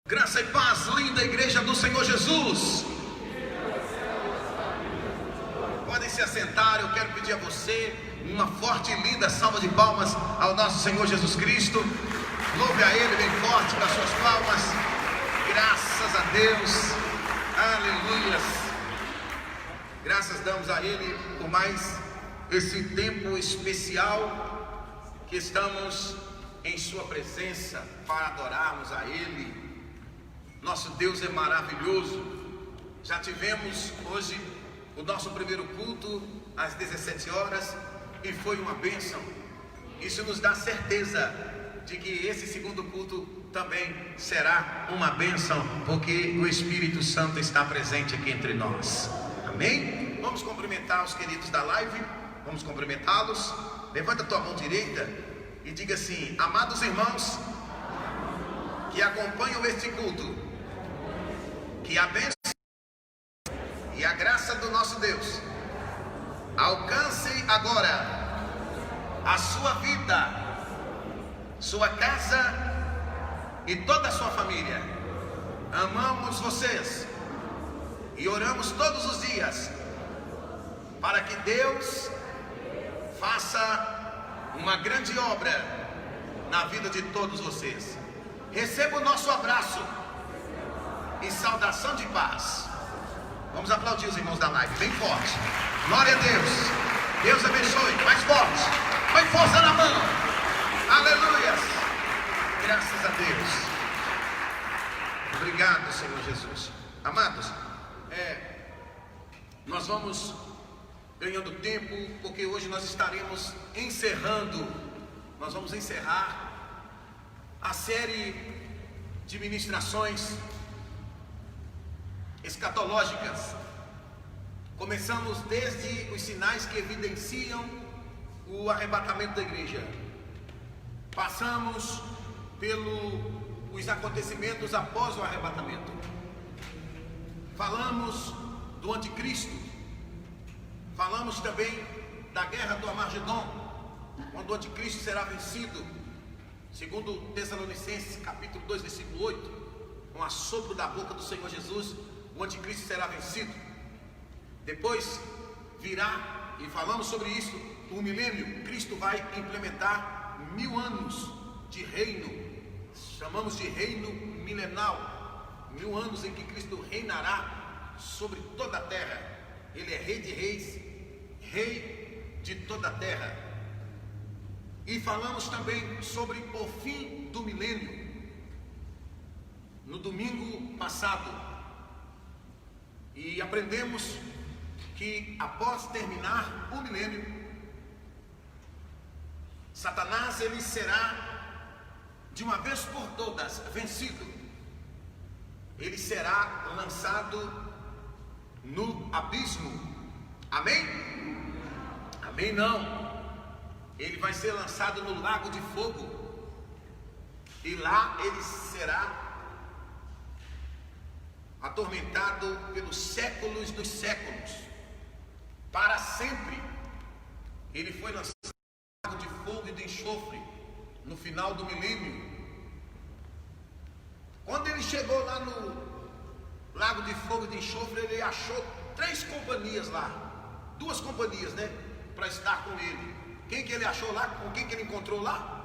Graça e paz, linda igreja do Senhor Jesus. Podem se assentar. Eu quero pedir a você uma forte e linda salva de palmas ao nosso Senhor Jesus Cristo. Louve a Ele bem forte com as suas palmas. Graças a Deus. Aleluias. Graças damos a Ele por mais esse tempo especial que estamos em sua presença para adorarmos a Ele. Nosso Deus é maravilhoso. Já tivemos hoje o nosso primeiro culto às 17 horas e foi uma bênção. Isso nos dá certeza de que esse segundo culto também será uma bênção, porque o Espírito Santo está presente aqui entre nós. Amém? Vamos cumprimentar os queridos da live. Vamos cumprimentá-los. Levanta a tua mão direita e diga assim: amados irmãos que acompanham este culto, que a bênção e a graça do nosso Deus alcance agora a sua vida, sua casa e toda a sua família. Amamos vocês e oramos todos os dias para que Deus faça uma grande obra na vida de todos vocês. Receba o nosso abraço e saudação de paz. Vamos aplaudir os irmãos da live bem forte. Glória a Deus. Deus abençoe. Mais forte. Põe força na mão. Aleluias. Graças a Deus. Obrigado, Senhor Jesus. Amados, nós vamos ganhando tempo, porque hoje nós estaremos encerrando. Nós vamos encerrar a série de ministrações escatológicas. Começamos desde os sinais que evidenciam o arrebatamento da igreja. Passamos pelos acontecimentos após o arrebatamento. Falamos do anticristo. Falamos também da guerra do Armagedon, quando o anticristo será vencido, segundo Tessalonicenses capítulo 2 versículo 8, com o assopro da boca do Senhor Jesus, o anticristo será vencido. Depois virá, e falamos sobre isso, o milênio. Cristo vai implementar 1000 anos de reino. Chamamos de reino milenal. 1000 anos em que Cristo reinará sobre toda a terra. Ele é rei de reis, rei de toda a terra. E falamos também sobre o fim do milênio no domingo passado. E aprendemos que após terminar o milênio, Satanás ele será de uma vez por todas vencido. Ele será lançado no abismo. Amém? Amém não. Ele vai ser lançado no lago de fogo. E lá ele será atormentado pelos séculos dos séculos. Para sempre. Ele foi lançado no lago de fogo e de enxofre no final do milênio. Quando ele chegou lá no lago de fogo e de enxofre, ele achou 3 companhias lá. 2 companhias, né? Para estar com ele. Quem que ele achou lá? Com quem que ele encontrou lá?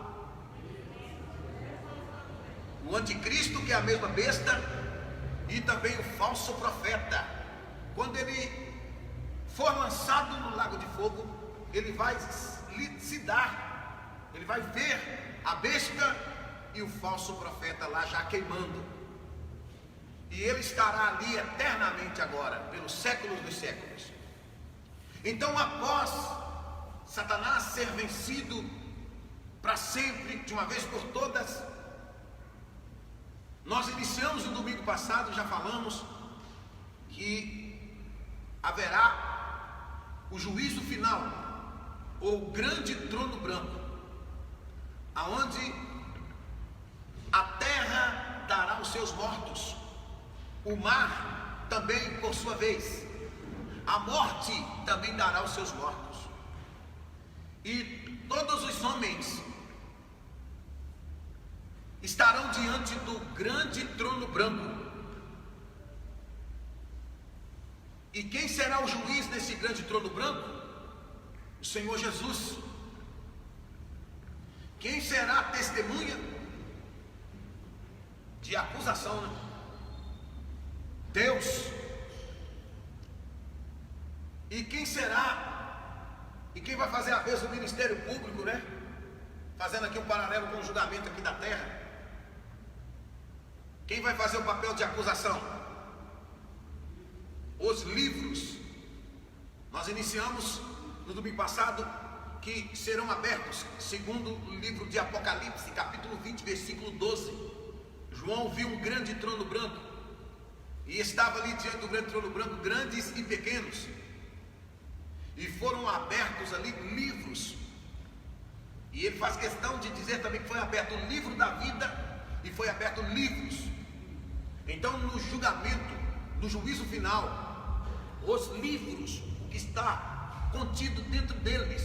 O anticristo, que é a mesma besta, e também o falso profeta. Quando ele for lançado no lago de fogo, ele vai ele vai ver a besta e o falso profeta lá já queimando. E ele estará ali eternamente agora, pelos séculos dos séculos. Então, após Satanás ser vencido para sempre, de uma vez por todas, nós iniciamos no domingo passado, já falamos que haverá o juízo final, ou o grande trono branco, aonde a terra dará os seus mortos, o mar também por sua vez, a morte também dará os seus mortos, e todos os homens estarão diante do grande trono branco. E quem será o juiz nesse grande trono branco? O Senhor Jesus. Quem será a testemunha de acusação, né? Deus. E quem será? E quem vai fazer a vez do ministério público, né? Fazendo aqui um paralelo com o julgamento aqui da terra. Quem vai fazer o papel de acusação? Os livros. Nós iniciamos no domingo passado que serão abertos, segundo o livro de Apocalipse, capítulo 20, versículo 12. João viu um grande trono branco, e estava ali diante do grande trono branco, grandes e pequenos, e foram abertos ali livros. E ele faz questão de dizer também que foi aberto o livro da vida e foi aberto livros. Então, no julgamento, no juízo final, os livros, o que está contido dentro deles,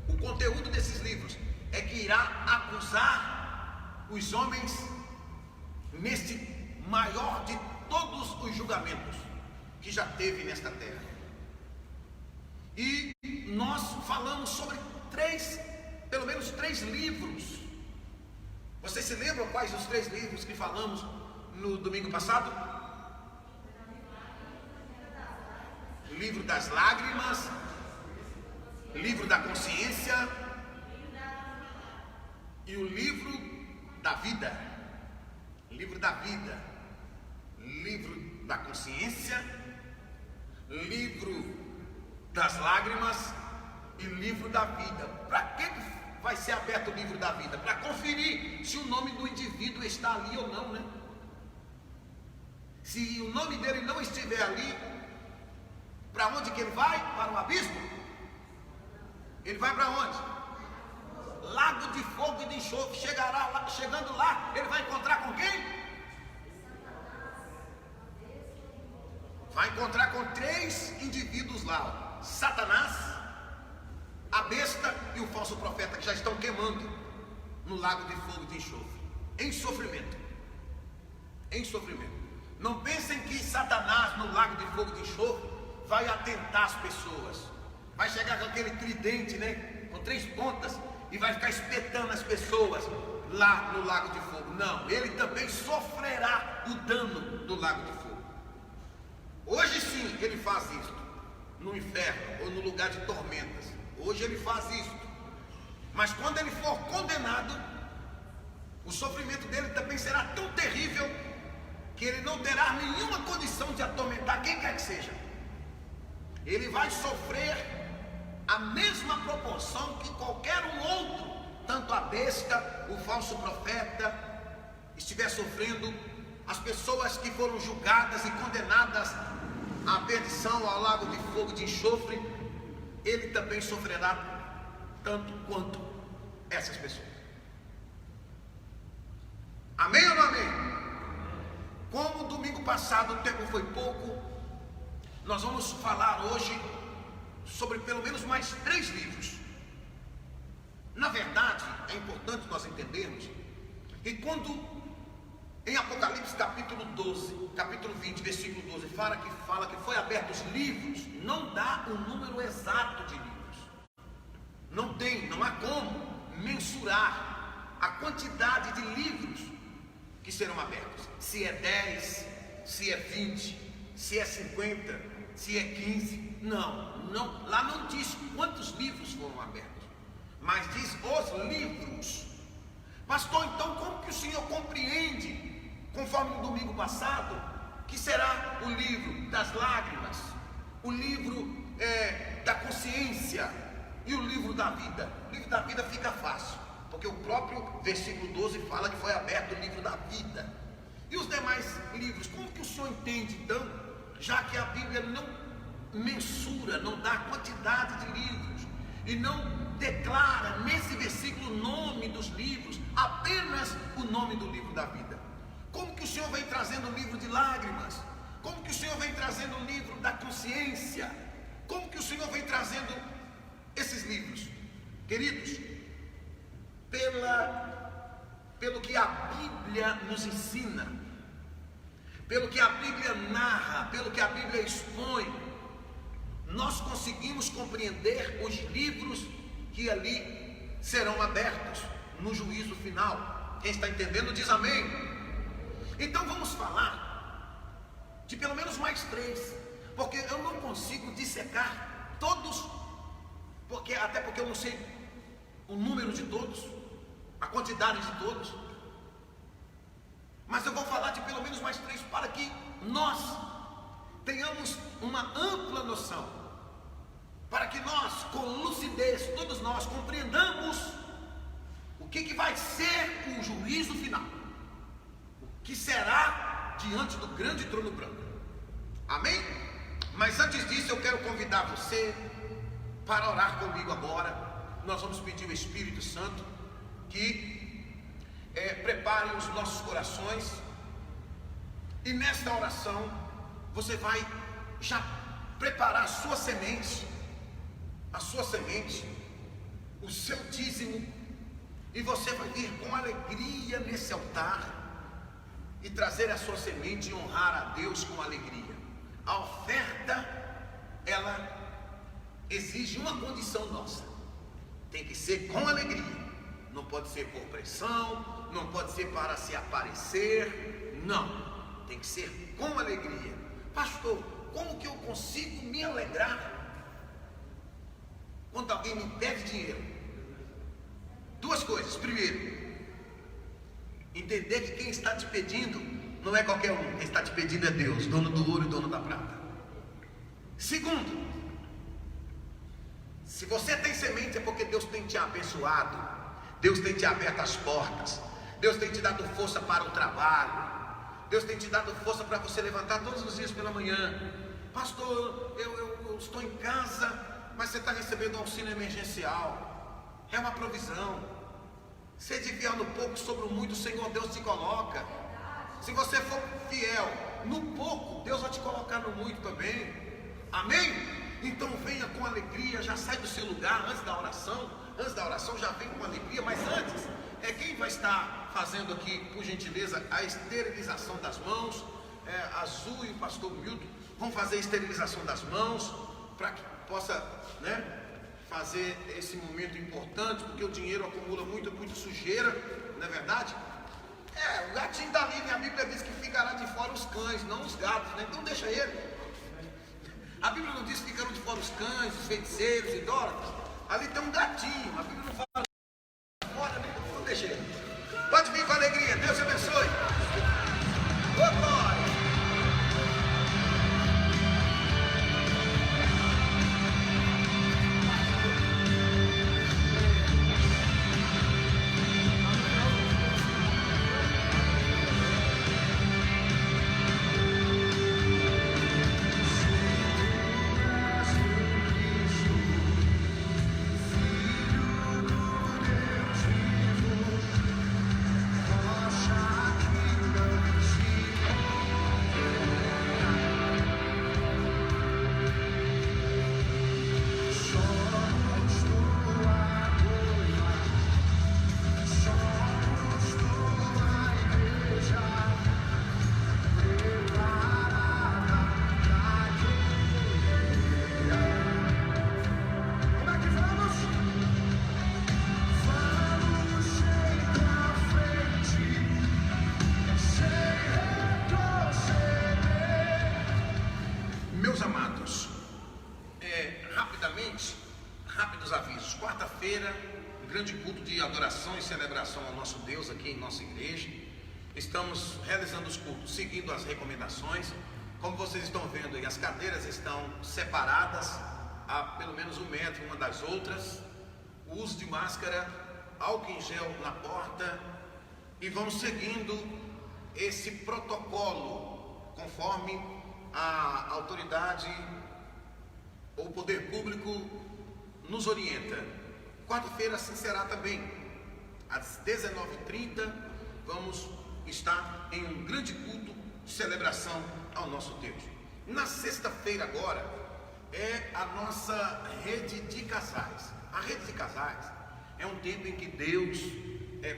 o conteúdo desses livros é que irá acusar os homens neste maior de todos os julgamentos que já teve nesta terra. E nós falamos sobre pelo menos três livros. Vocês se lembram quais os três livros que falamos no domingo passado? Livro das lágrimas, livro da consciência e o livro da vida. Livro da vida, livro da consciência, livro das lágrimas e livro da vida. Para que vai ser aberto o livro da vida? Para conferir se o nome do indivíduo está ali ou não, né? Se o nome dele não estiver ali, para onde que ele vai? Para o abismo? Ele vai para onde? Lago de fogo e de enxofre. Chegando lá, ele vai encontrar com quem? Vai encontrar com três indivíduos lá: Satanás, a besta e o falso profeta, que já estão queimando no lago de fogo e de enxofre, em sofrimento. Em sofrimento. Não pensem que Satanás no lago de fogo e de enxofre vai atentar as pessoas. Vai chegar com aquele tridente, né? Com 3 pontas, e vai ficar espetando as pessoas lá no lago de fogo. Não, ele também sofrerá o dano do lago de fogo. Hoje sim ele faz isso no inferno ou no lugar de tormentas. Hoje ele faz isso. Mas quando ele for condenado, o sofrimento dele também será tão terrível que ele não terá nenhuma condição de atormentar quem quer que seja. Ele vai sofrer a mesma proporção que qualquer um outro, tanto a besta, o falso profeta, estiver sofrendo, as pessoas que foram julgadas e condenadas à perdição, ao lago de fogo de enxofre, ele também sofrerá tanto quanto essas pessoas. Amém ou não amém? Como domingo passado o tempo foi pouco, nós vamos falar hoje sobre pelo menos mais 3 livros. Na verdade, é importante nós entendermos que quando em Apocalipse capítulo 12, capítulo 20, versículo 12, fala que foi abertos livros, não dá o número exato de livros. Não há como mensurar a quantidade de livros que serão abertos. Se é 10, se é 20, se é 50, se é 15, não, lá não diz quantos livros foram abertos, mas diz os livros. Pastor, então como que o senhor compreende, conforme no domingo passado, que será o livro das lágrimas, o livro da consciência e o livro da vida? O livro da vida fica fácil, porque o próprio versículo 12 fala que foi aberto o livro da vida. E os demais livros, como que o senhor entende então, já que a Bíblia não mensura, não dá quantidade de livros e não declara nesse versículo o nome dos livros, apenas o nome do livro da vida? Como que o senhor vem trazendo o livro de lágrimas? Como que o senhor vem trazendo o livro da consciência? Como que o senhor vem trazendo esses livros? Queridos, pela pelo que a Bíblia nos ensina, pelo que a Bíblia narra, pelo que a Bíblia expõe, nós conseguimos compreender os livros que ali serão abertos no juízo final. Quem está entendendo diz amém. Então vamos falar de pelo menos mais 3, porque eu não consigo dissecar todos, até porque eu não sei o número de todos, a quantidade de todos, mas eu vou falar de pelo menos mais 3 para que nós tenhamos uma ampla noção, para que nós, com lucidez, todos nós compreendamos o que vai ser o juízo final, o que será diante do grande trono branco. Amém? Mas antes disso eu quero convidar você para orar comigo agora. Nós vamos pedir ao Espírito Santo que prepare os nossos corações, e nesta oração você vai já preparar a sua semente, o seu dízimo, e você vai vir com alegria nesse altar e trazer a sua semente e honrar a Deus com alegria. A oferta, ela exige uma condição nossa: tem que ser com alegria. Não pode ser por pressão, não pode ser para se aparecer, não, tem que ser com alegria. Pastor, como que eu consigo me alegrar quando alguém me pede dinheiro? 2 coisas. Primeiro, entender que quem está te pedindo não é qualquer um, quem está te pedindo é Deus, dono do ouro e dono da prata. Segundo, se você tem semente é porque Deus tem te abençoado, Deus tem te aberto as portas, Deus tem te dado força para o trabalho, Deus tem te dado força para você levantar todos os dias pela manhã. Pastor, eu estou em casa, mas você está recebendo auxílio emergencial, é uma provisão. Você devia no pouco, sobre o muito, o Senhor Deus te coloca. Se você for fiel no pouco, Deus vai te colocar no muito também. Amém? Então venha com alegria, já sai do seu lugar antes da oração já vem com alegria. Mas antes, quem vai estar fazendo aqui, por gentileza, a esterilização das mãos? A Azul e o pastor Milton vão fazer a esterilização das mãos, para que possa, fazer esse momento importante, porque o dinheiro acumula muita sujeira, não é verdade? O gatinho está ali, a Bíblia diz que ficará de fora os cães, não os gatos, Então deixa ele. A Bíblia não diz que ficaram de fora os cães, os feiticeiros, idólatras. Ali tem um gatinho, a Bíblia não fala fora, não deixa ele. Pode vir com alegria, Deus te abençoe. Ô glória! Meus amados, rápidos avisos. Quarta-feira, um grande culto de adoração e celebração ao nosso Deus aqui em nossa igreja. Estamos realizando os cultos seguindo as recomendações. Como vocês estão vendo aí, as cadeiras estão separadas a pelo menos 1 metro uma das outras. O uso de máscara, álcool em gel na porta, e vamos seguindo esse protocolo conforme a autoridade ou o poder público nos orienta. Quarta-feira assim será também. Às 19h30 vamos estar em um grande culto de celebração ao nosso Deus. Na sexta-feira agora é a nossa rede de casais. A rede de casais é um tempo em que Deus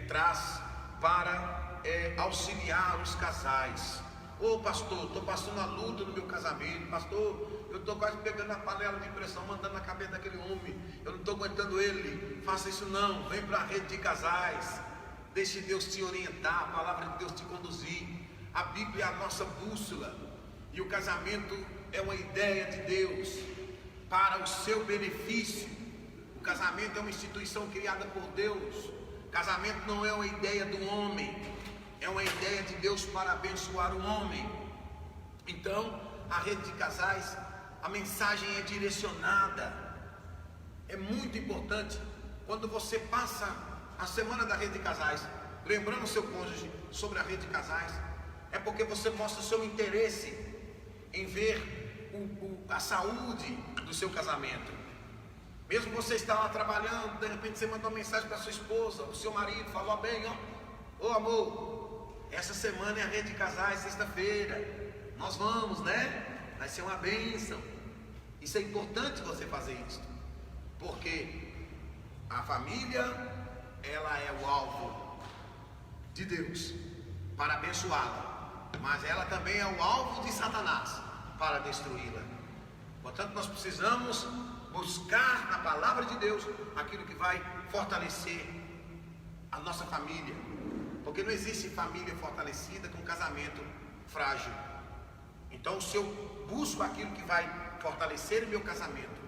traz para auxiliar os casais. Ô pastor, estou passando a luta no meu casamento. Pastor, eu estou quase pegando a panela de pressão, mandando na cabeça daquele homem, eu não estou aguentando ele. Faça isso não, vem para a rede de casais. Deixe Deus te orientar, a palavra de Deus te conduzir. A Bíblia é a nossa bússola, e o casamento é uma ideia de Deus para o seu benefício. O casamento é uma instituição criada por Deus. Casamento não é uma ideia do homem, é uma ideia de Deus para abençoar o homem. Então, a rede de casais, a mensagem é direcionada. É muito importante quando você passa a semana da rede de casais, lembrando o seu cônjuge sobre a rede de casais, é porque você mostra o seu interesse em ver a saúde do seu casamento. Mesmo você está lá trabalhando, de repente você mandou uma mensagem para sua esposa, o seu marido, falou bem, ô amor, essa semana é a rede de casais, sexta-feira, nós vamos, né? Vai ser uma bênção. Isso é importante você fazer isso, porque a família, ela é o alvo de Deus para abençoá-la, mas ela também é o alvo de Satanás para destruí-la. Portanto, nós precisamos buscar na palavra de Deus aquilo que vai fortalecer a nossa família, porque não existe família fortalecida com casamento frágil. Então, se eu busco aquilo que vai fortalecer o meu casamento,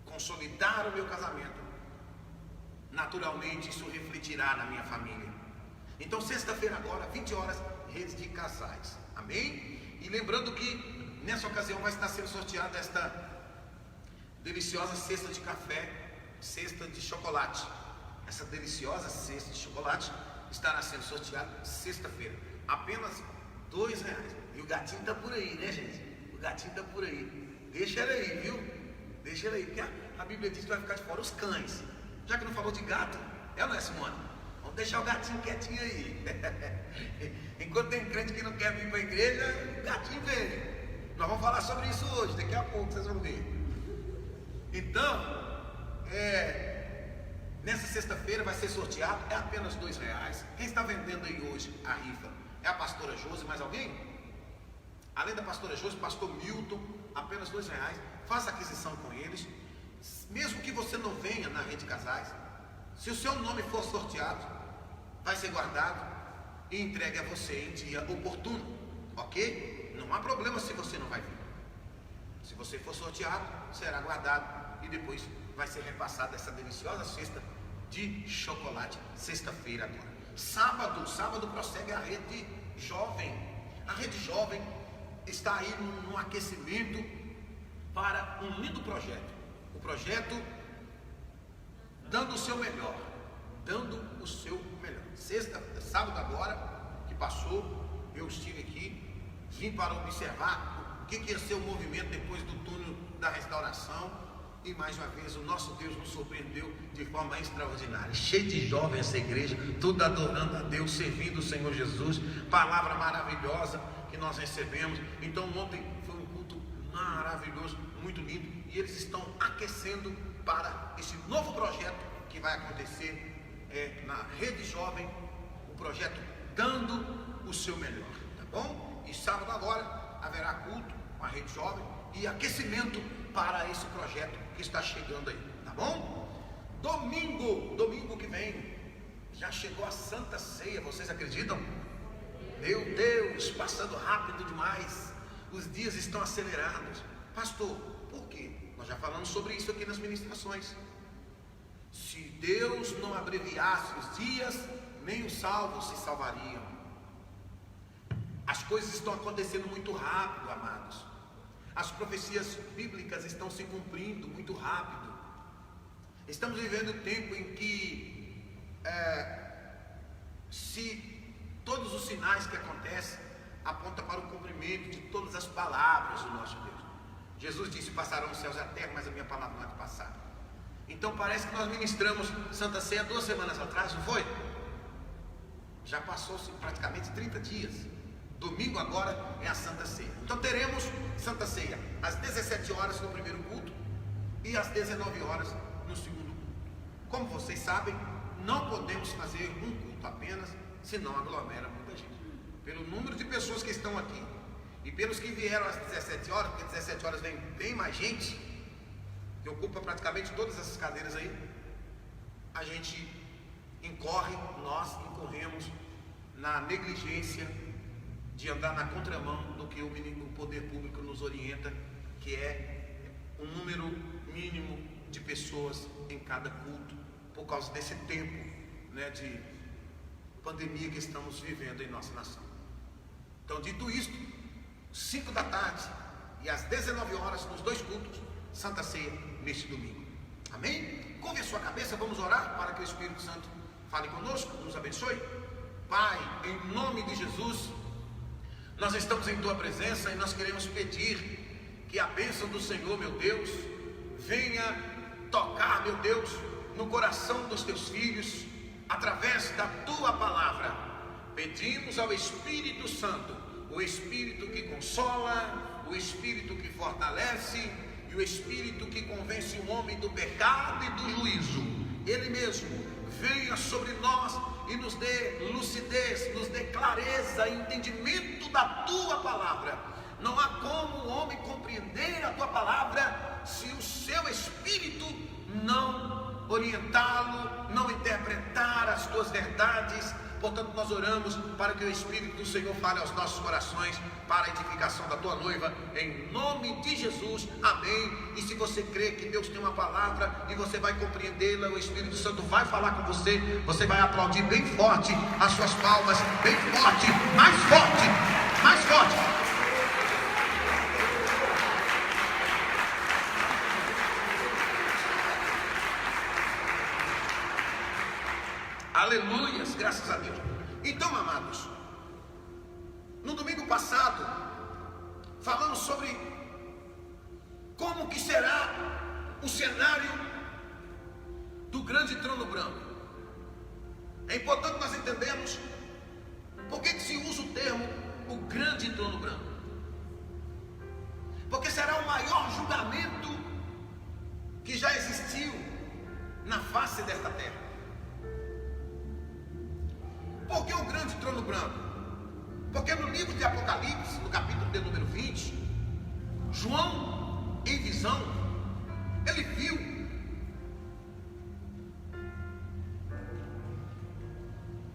consolidar o meu casamento, naturalmente isso refletirá na minha família. Então, sexta-feira agora, 20 horas, redes de casais, amém? E lembrando que nessa ocasião vai estar sendo sorteada esta deliciosa cesta de café, cesta de chocolate. Essa deliciosa cesta de chocolate estará sendo sorteada sexta-feira, apenas R$2. E o gatinho está por aí, né, gente? O gatinho está por aí. Deixa ele aí, viu? Deixa ele aí, porque a Bíblia diz que vai ficar de fora os cães. Já que não falou de gato, não é, Simone? Vamos deixar o gatinho quietinho aí. Enquanto tem crente que não quer vir para a igreja, o gatinho vem. Nós vamos falar sobre isso hoje, daqui a pouco vocês vão ver. Então, nessa sexta-feira vai ser sorteado, é apenas R$2. Quem está vendendo aí hoje a rifa é a pastora Josi, mais alguém? Além da pastora Josi, o pastor Milton, apenas R$2. Faça aquisição com eles. Mesmo que você não venha na rede de casais, se o seu nome for sorteado, vai ser guardado e entregue a você em dia oportuno, ok? Não há problema se você não vai vir. Se você for sorteado, será guardado e depois vai ser repassada essa deliciosa cesta de chocolate, sexta-feira agora. Sábado prossegue a rede jovem. A rede jovem está aí num aquecimento para um lindo projeto. O projeto dando o seu melhor, sábado agora, que passou, eu estive aqui, vim para observar o que ia ser o movimento depois do túnel da restauração, e mais uma vez o nosso Deus nos surpreendeu de forma extraordinária, cheio de jovens essa igreja, tudo adorando a Deus, servindo o Senhor Jesus, palavra maravilhosa que nós recebemos. Então ontem foi um culto maravilhoso, muito lindo, e eles estão aquecendo para esse novo projeto que vai acontecer na rede jovem, o projeto dando o seu melhor, tá bom? E sábado agora haverá culto com a rede jovem e aquecimento para esse projeto que está chegando aí, tá bom? Domingo que vem já chegou a Santa Ceia, vocês acreditam? Meu Deus, passando rápido demais, os dias estão acelerados. Pastor, por quê? Nós já falamos sobre isso aqui nas ministrações. Se Deus não abreviasse os dias, nem os salvos se salvariam. As coisas estão acontecendo muito rápido, amados. As profecias bíblicas estão se cumprindo muito rápido. Estamos vivendo um tempo em que se todos os sinais que acontecem apontam para o cumprimento de todas as palavras do nosso Deus. Jesus disse: passarão os céus e a terra, mas a minha palavra não há de passar. Então parece que nós ministramos Santa Ceia 2 semanas atrás, não foi? Já passou-se praticamente 30 dias. Domingo agora é a Santa Ceia. Então teremos Santa Ceia às 17 horas no primeiro culto e às 19 horas no segundo culto. Como vocês sabem, não podemos fazer um culto apenas, senão aglomera muita gente. Pelo número de pessoas que estão aqui e pelos que vieram às 17 horas, porque 17 horas vem bem mais gente, que ocupa praticamente todas essas cadeiras aí, a gente nós incorremos na negligência de andar na contramão do que o poder público nos orienta, que é um número mínimo de pessoas em cada culto, por causa desse tempo, né, de pandemia que estamos vivendo em nossa nação. Então, dito isto, 5 da tarde e às 19 horas, nos 2 cultos, Santa Ceia neste domingo. Amém? Curve a sua cabeça, vamos orar para que o Espírito Santo fale conosco, nos abençoe. Pai, em nome de Jesus, nós estamos em Tua presença e nós queremos pedir que a bênção do Senhor, meu Deus, venha tocar, meu Deus, no coração dos Teus filhos, através da Tua palavra. Pedimos ao Espírito Santo, o Espírito que consola, o Espírito que fortalece e o Espírito que convence o homem do pecado e do juízo. Ele mesmo venha sobre nós e nos dê lucidez, nos dê clareza e entendimento da Tua palavra. Não há como o homem compreender a Tua palavra se o seu Espírito não orientá-lo, não interpretar as Tuas verdades. Portanto, nós oramos para que o Espírito do Senhor fale aos nossos corações para a edificação da Tua noiva, em nome de Jesus, amém. E se você crê que Deus tem uma palavra e você vai compreendê-la, o Espírito Santo vai falar com você, você vai aplaudir bem forte as suas palmas, bem forte, mais forte, mais forte. Aleluias, graças a Deus. Então, amados, no domingo passado falamos sobre como que será o cenário do grande trono branco. É importante nós entendermos por que se usa o termo o grande trono branco. Porque será o maior julgamento que já existiu na face desta terra. Por que o grande trono branco? Porque no livro de Apocalipse, no capítulo de número 20, João, em visão, ele viu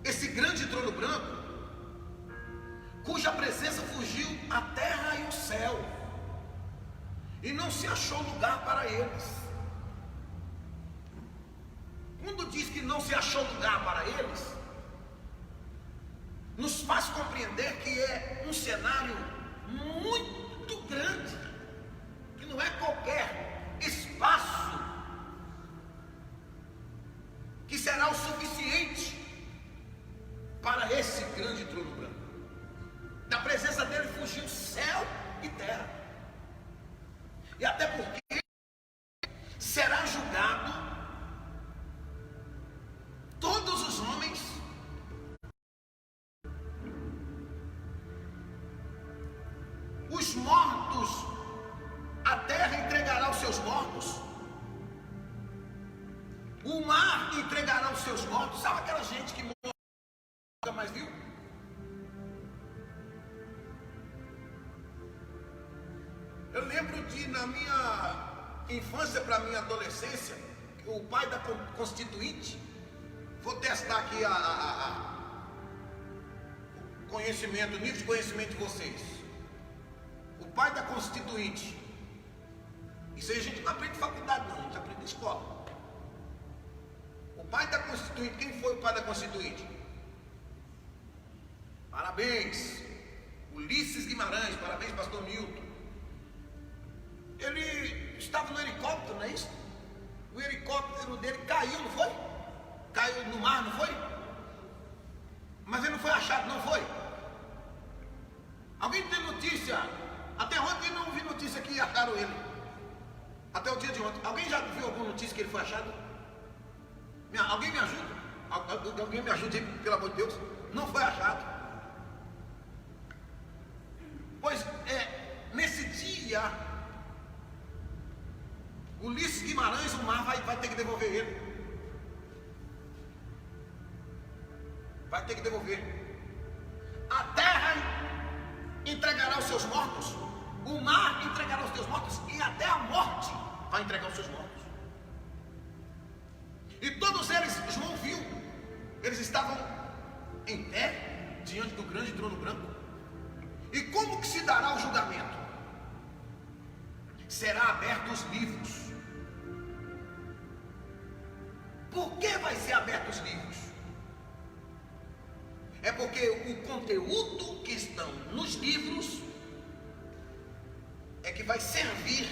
esse grande trono branco, cuja presença fugiu a terra e o céu, e não se achou lugar para eles. Quando diz que não se achou lugar para eles, nos faz compreender que é um cenário muito grande, que não é qualquer espaço que será o suficiente para esse grande trono branco. Da presença dele fugiu céu e terra, e até porque será julgado todos os homens, os mortos, a terra entregará os seus mortos, o mar entregará os seus mortos. Sabe aquela gente que nunca mais viu? Eu lembro de, na minha infância para minha adolescência, o pai da Constituinte, vou testar aqui o conhecimento, o nível de conhecimento de vocês. O pai da Constituinte, isso aí a gente não aprende em faculdade não, a gente aprende em escola. O pai da Constituinte, quem foi o pai da Constituinte? Parabéns, Ulisses Guimarães, parabéns, pastor Milton. Ele estava no helicóptero, não é isso? O helicóptero dele caiu, não foi? Caiu no mar, não foi? Mas ele não foi achado, não foi? Alguém tem notícia? Até ontem não vi notícia que acharam ele. Até o dia de ontem. Alguém já viu alguma notícia que ele foi achado? Alguém me ajuda? Alguém me ajude, pelo amor de Deus. Não foi achado. Pois nesse dia, Ulisses Guimarães, o mar vai ter que devolver ele. vai ter que devolver. A terra entregará os seus mortos, o mar entregará os teus mortos, e até a morte vai entregar os seus mortos. E todos eles, João viu, eles estavam em pé diante do grande trono branco. E como que se dará o julgamento? Será aberto os livros. Por que vai ser aberto os livros? É porque o conteúdo que estão nos livros é que vai servir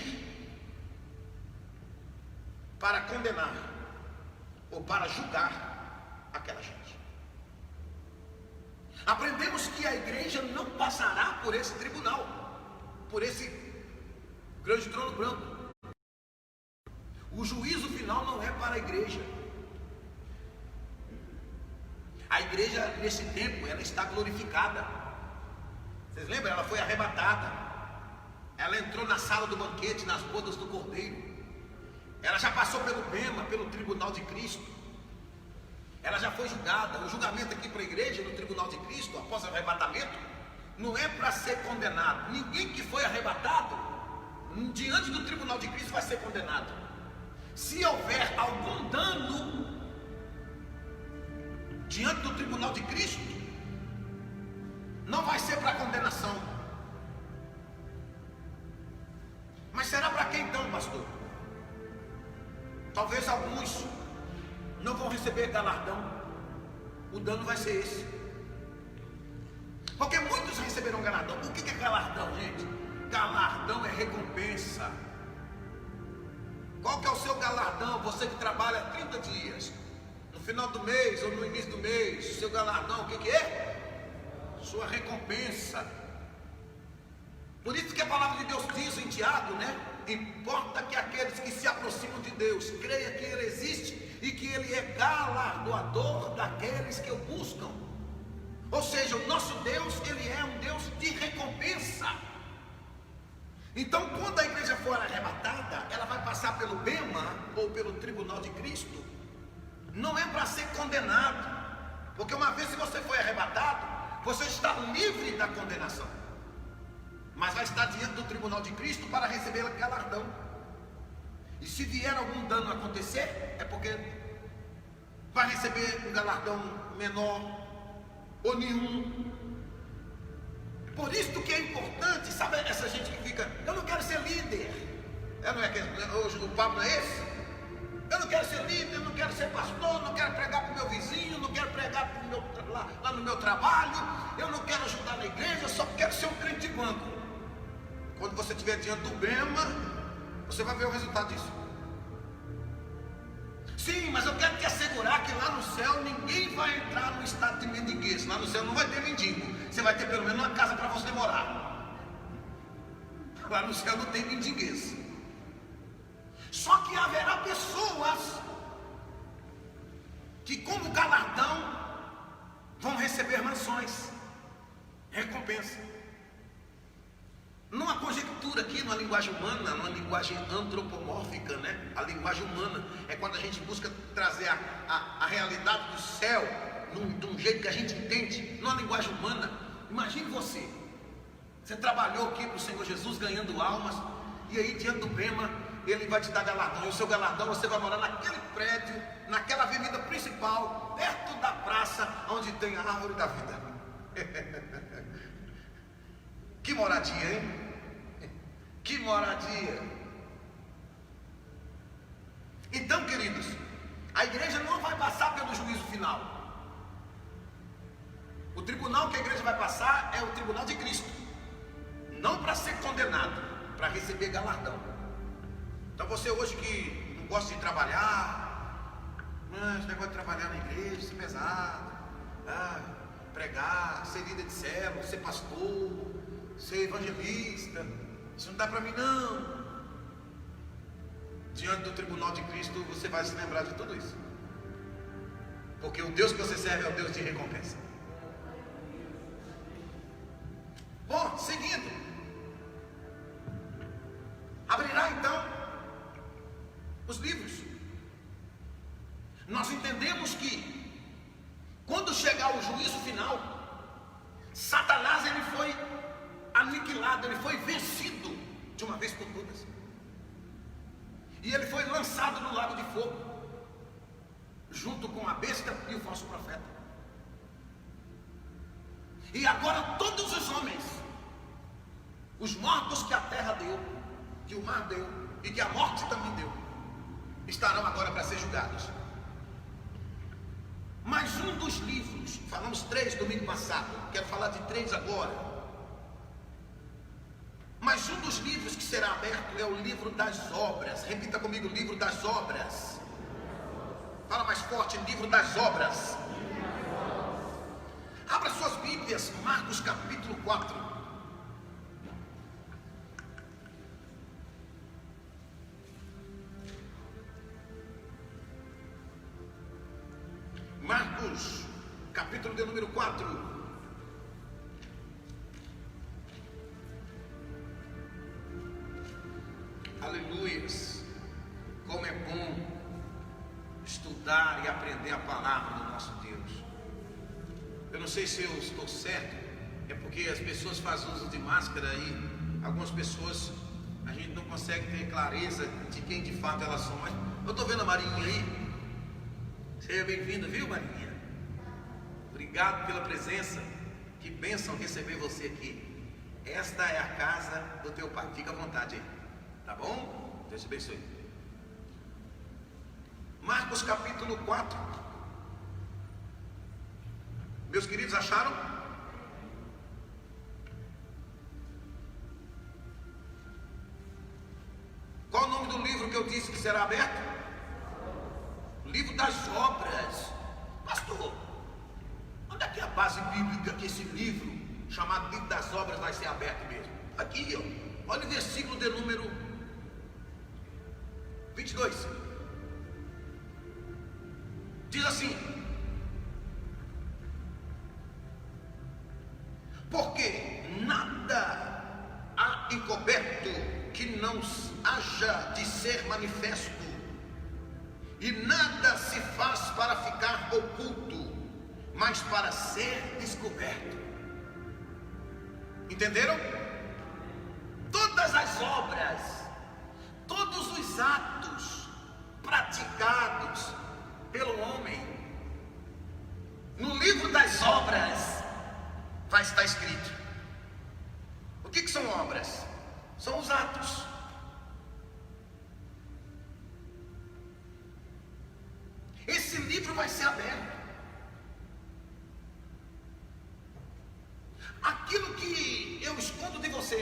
para condenar ou para julgar aquela gente. Aprendemos que a igreja não passará por esse tribunal, por esse grande trono branco. O juízo final não é para a igreja. A igreja, nesse tempo, ela está glorificada. Vocês lembram? Ela foi arrebatada. Ela entrou na sala do banquete, nas bodas do Cordeiro. Ela já passou pelo bema, pelo tribunal de Cristo. Ela já foi julgada. O julgamento aqui para a igreja, no tribunal de Cristo, após o arrebatamento, não é para ser condenado. Ninguém que foi arrebatado, diante do tribunal de Cristo, vai ser condenado. Se houver algum dano diante do tribunal de Cristo, não vai ser para condenação. Mas será para quem então, pastor? Talvez alguns não vão receber galardão. O dano vai ser esse. Porque muitos receberão galardão. O que é galardão, gente? Galardão é recompensa. Qual que é o seu galardão? Você que trabalha 30 dias, no final do mês ou no início do mês, seu galardão, o que é? Sua recompensa. Por isso que a palavra de Deus diz em Tiago, né? Importa que aqueles que se aproximam de Deus creiam que Ele existe e que Ele é galardoador daqueles que o buscam. Ou seja, o nosso Deus, Ele é um Deus de recompensa. Então, quando a igreja for arrebatada, ela vai passar pelo bema ou pelo tribunal de Cristo. Não é para ser condenado, porque uma vez que você foi arrebatado, você está livre da condenação, mas vai estar diante do tribunal de Cristo para receber galardão. E se vier algum dano acontecer, é porque vai receber um galardão menor ou nenhum. Por isso que é importante, sabe, essa gente que fica, eu não quero ser líder. Não é que hoje o papo não é esse? Eu não quero ser líder, eu não quero ser pastor, não quero pregar para o meu vizinho, não quero pregar lá no meu trabalho, eu não quero ajudar na igreja, eu só quero ser um crente de banco. Quando você estiver diante do bema, você vai ver o resultado disso. Sim, mas eu quero te assegurar que lá no céu ninguém vai entrar no estado de mendiguez. Lá no céu não vai ter mendigo. Você vai ter pelo menos uma casa para você morar. Lá no céu não tem mendiguez. Só que haverá pessoas que, como galardão, vão receber mansões, recompensa. Numa conjectura aqui, numa linguagem humana, numa linguagem antropomórfica, né? A linguagem humana é quando a gente busca trazer a realidade do céu de um jeito que a gente entende, numa linguagem humana. Imagine você trabalhou aqui para o Senhor Jesus ganhando almas, e aí diante do bema, Ele vai te dar galardão, e o seu galardão você vai morar naquele prédio, naquela avenida principal, perto da praça, onde tem a árvore da vida. Que moradia, hein? Que moradia. Então, queridos, a igreja não vai passar pelo juízo final. O tribunal que a igreja vai passar é o tribunal de Cristo, não para ser condenado, para receber galardão. Então você hoje que não gosta de trabalhar, esse negócio de trabalhar na igreja, isso é pesado, pregar, ser líder de célula, ser pastor, ser evangelista, isso não dá para mim não. Diante do tribunal de Cristo você vai se lembrar de tudo isso, porque o Deus que você serve é o Deus de recompensa. Bom, seguindo, abrirá então os livros. Nós entendemos que Quando chegar o juízo final, Satanás ele foi aniquilado, ele foi vencido de uma vez por todas. E ele foi lançado no lago de fogo, junto com a besta e o falso profeta. E agora todos os homens, os mortos que a terra deu, que o mar deu e que a morte também deu, estarão agora para ser julgados. Mas um dos livros, falamos 3 domingo passado, quero falar de 3 agora. Mas um dos livros que será aberto é o livro das obras. Repita comigo, livro das obras. Fala mais forte, livro das obras. Abra suas Bíblias, Marcos capítulo 4. Marcos, capítulo de número 4. Aleluias. Como é bom estudar e aprender a palavra do nosso Deus. Eu não sei se eu estou certo, é porque as pessoas fazem uso de máscara e algumas pessoas a gente não consegue ter clareza de quem de fato elas são. Mas eu estou vendo a Marinha aí. Seja bem-vinda, viu, Marinha? Obrigado pela presença. Que bênção receber você aqui. Esta é a casa do teu pai. Fica à vontade aí. Tá bom? Deus te abençoe. Marcos capítulo 4. Meus queridos, acharam? Qual o nome do livro que eu disse que será aberto? Livro das obras. Pastor, onde é que é a base bíblica que esse livro, chamado livro das obras, vai ser aberto mesmo? Aqui, ó. Olha o versículo de número 22. Diz assim: porque nada há encoberto que não haja de ser manifesto, e nada se faz para ficar oculto, mas para ser descoberto. Entenderam? Todas as obras, todos os atos praticados pelo homem, no livro das obras vai estar escrito. O que são obras? São os atos. Esse livro vai ser aberto. Aquilo que eu escondo de você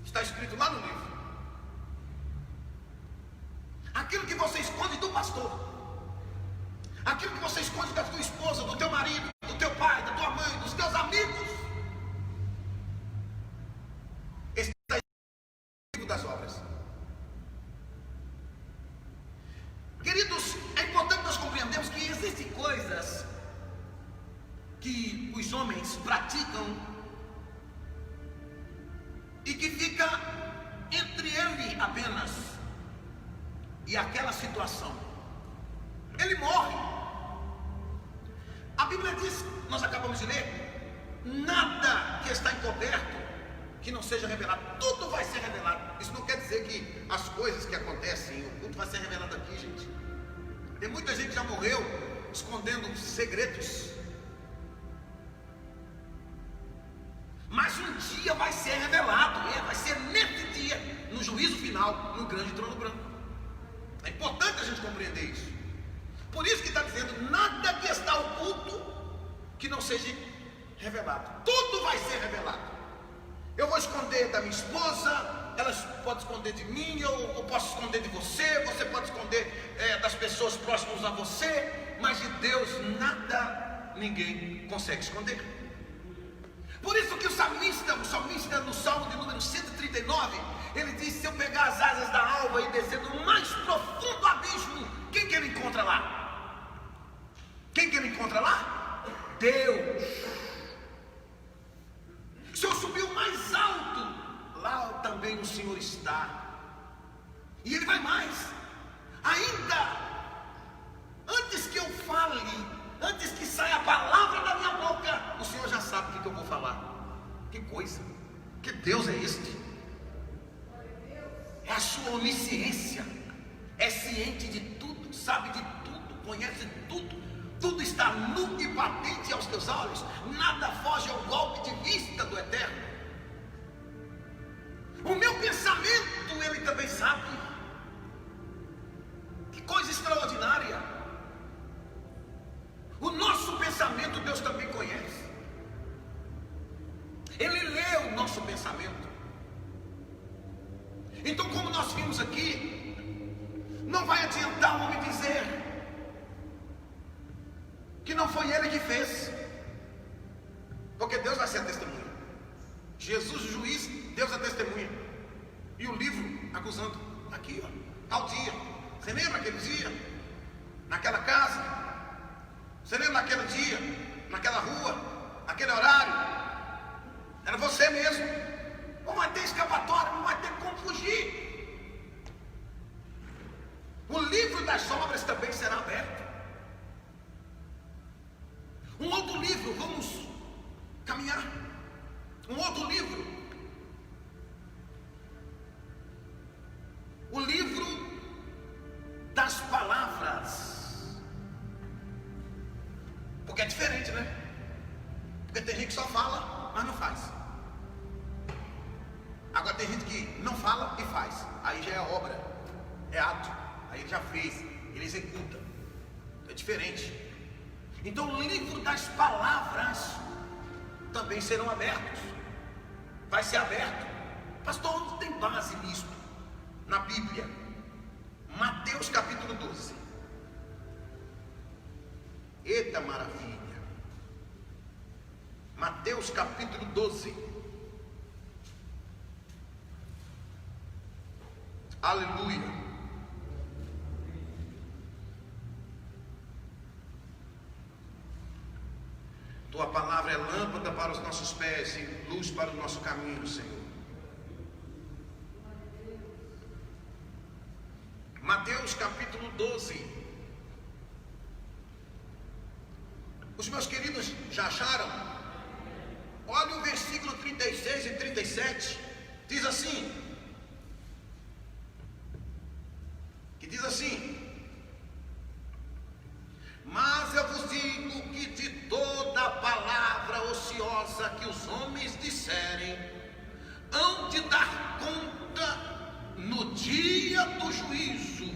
está escrito lá no livro. Aquilo que você esconde do pastor, aquilo que você esconde da tua esposa, do teu marido, do teu pai, da tua mãe, dos teus amigos, está escrito no livro das obras. Queridos, é importante nós compreendermos que existem coisas que os homens praticam e que fica entre ele apenas e aquela situação. Ele morre. A Bíblia diz, nós acabamos de ler, nada que está encoberto que não seja revelado. Tudo vai ser revelado. Isso não quer dizer que as coisas que acontecem, o culto vai ser revelado aqui, gente. Tem muita gente que já morreu escondendo segredos. Mas um dia vai ser revelado, vai ser nesse dia, no juízo final, no grande trono branco. É importante a gente compreender isso. Por isso que está dizendo, nada que está oculto que não seja revelado. Tudo vai ser revelado. Eu vou esconder da minha esposa, ela pode esconder de mim, eu posso esconder de você, você pode esconder das pessoas próximas a você, mas de Deus nada, ninguém consegue esconder. Por isso que o salmista no Salmo de número 139, ele diz, se eu pegar as asas da alva e descer no mais profundo abismo, quem que ele encontra lá? Quem que ele encontra lá? Deus. Se eu subir o mais alto, lá também o Senhor está. E ele vai mais. Ainda, antes antes que eu fale, antes que saia a palavra da minha boca, o Senhor já sabe o que eu vou falar. Que coisa, que Deus é este? É a sua onisciência, é ciente de tudo, sabe de tudo, conhece tudo, tudo está nu e patente aos teus olhos, nada foge ao golpe de vista do Eterno. O meu pensamento Ele também sabe. Que coisa extraordinária. O nosso pensamento Deus também conhece. Ele lê o nosso pensamento. Então, como nós vimos aqui, não vai adiantar o homem dizer que não foi ele que fez, porque Deus vai ser a testemunha. Jesus, o juiz, Deus é a testemunha. E o livro acusando, aqui, ó, tal dia. Você lembra aquele dia? Naquela casa? Você lembra naquele dia? Naquela rua? Naquele horário? Era você mesmo. Não vai ter escapatória, não vai ter como fugir. O livro das obras também será aberto. Um outro livro, vamos caminhar. Um outro livro. O livro das palavras. Porque é diferente, né? Porque tem gente que só fala, mas não faz. Agora tem gente que não fala e faz. Aí já é obra, é ato. Aí ele já fez, ele executa. É diferente. Então o livro das palavras também serão abertos. Vai ser aberto. Pastor, onde tem base nisso? Na Bíblia. Mateus capítulo 12. Eita maravilha. Mateus capítulo 12. Aleluia. Tua palavra é lâmpada para os nossos pés e luz para o nosso caminho, Senhor. Mateus capítulo 12. Os meus queridos já acharam? Olha o versículo 36 e 37. Diz assim. Que diz assim: mas eu vos digo que de toda palavra ociosa que os homens disserem, hão de dar conta no dia do juízo,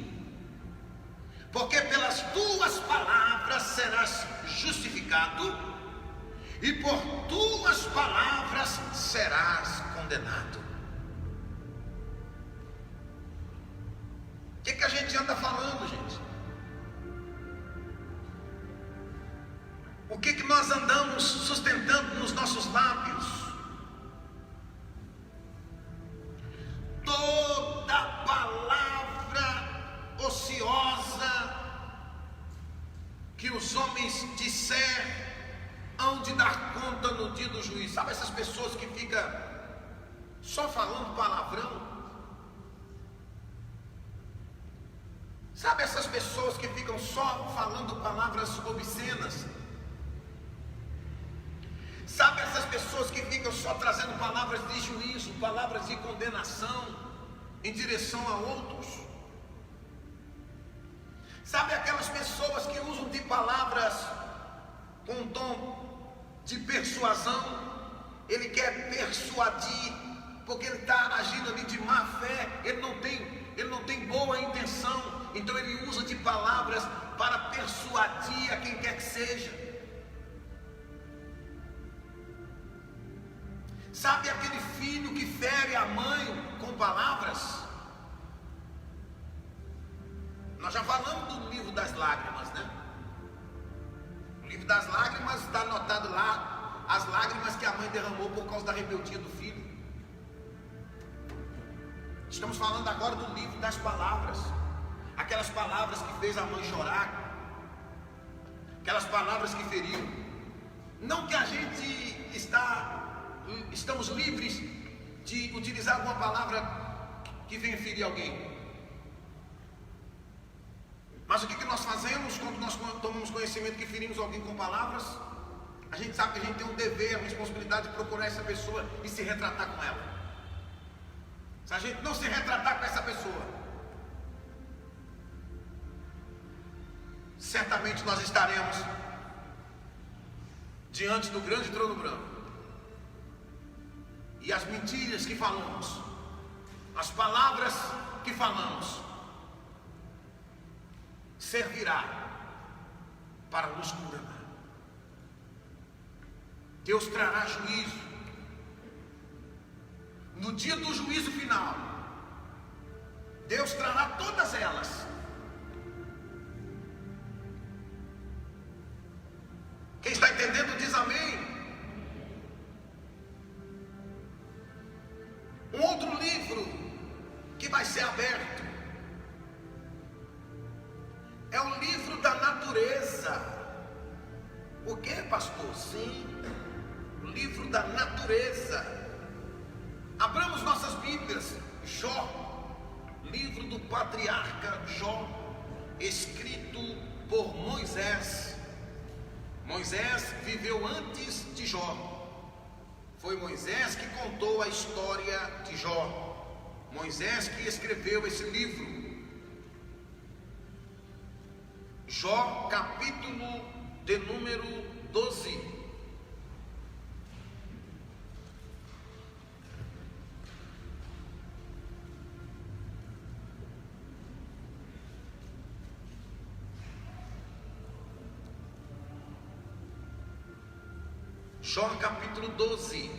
porque pelas tuas palavras serás justificado, e por tuas palavras serás condenado. O que a gente anda falando, gente? O que nós andamos sustentando nos nossos lábios? Toda palavra ociosa que os homens disser, hão de dar conta no dia do juízo. Sabe essas pessoas que ficam só falando palavrão? Sabe essas pessoas que ficam só falando palavras obscenas? Sabe essas pessoas que ficam só trazendo palavras de juízo, palavras de condenação em direção a outros? Sabe aquelas pessoas que usam de palavras com um tom de persuasão? Ele quer persuadir, porque ele está agindo ali de má fé, ele não tem boa intenção. Então ele usa de palavras para persuadir a quem quer que seja. Sabe aquele filho que fere a mãe com palavras? Nós já falamos do livro das lágrimas, né? O livro das lágrimas está anotado lá as lágrimas que a mãe derramou por causa da rebeldia do filho. Estamos falando agora do livro das palavras. Aquelas palavras que fez a mãe chorar, aquelas palavras que feriram. Não que a gente estamos livres de utilizar alguma palavra que venha ferir alguém. Mas o que nós fazemos quando nós tomamos conhecimento que ferimos alguém com palavras? A gente sabe que a gente tem um dever, a responsabilidade de procurar essa pessoa e se retratar com ela. Se a gente não se retratar com essa pessoa, certamente nós estaremos diante do grande trono branco. E as mentiras que falamos, as palavras que falamos, servirá para nos condenar. Deus trará juízo. No dia do juízo final, Deus trará todas elas. Quem está entendendo diz amém. Um outro livro que vai ser aberto é o livro da natureza. O que, pastor? Sim, o livro da natureza. Abramos nossas Bíblias. Jó, livro do patriarca Jó, escrito por Moisés. Moisés viveu antes de Jó. Foi Moisés que contou a história de Jó. Moisés que escreveu esse livro. Jó, capítulo de número 12. Jó capítulo 12.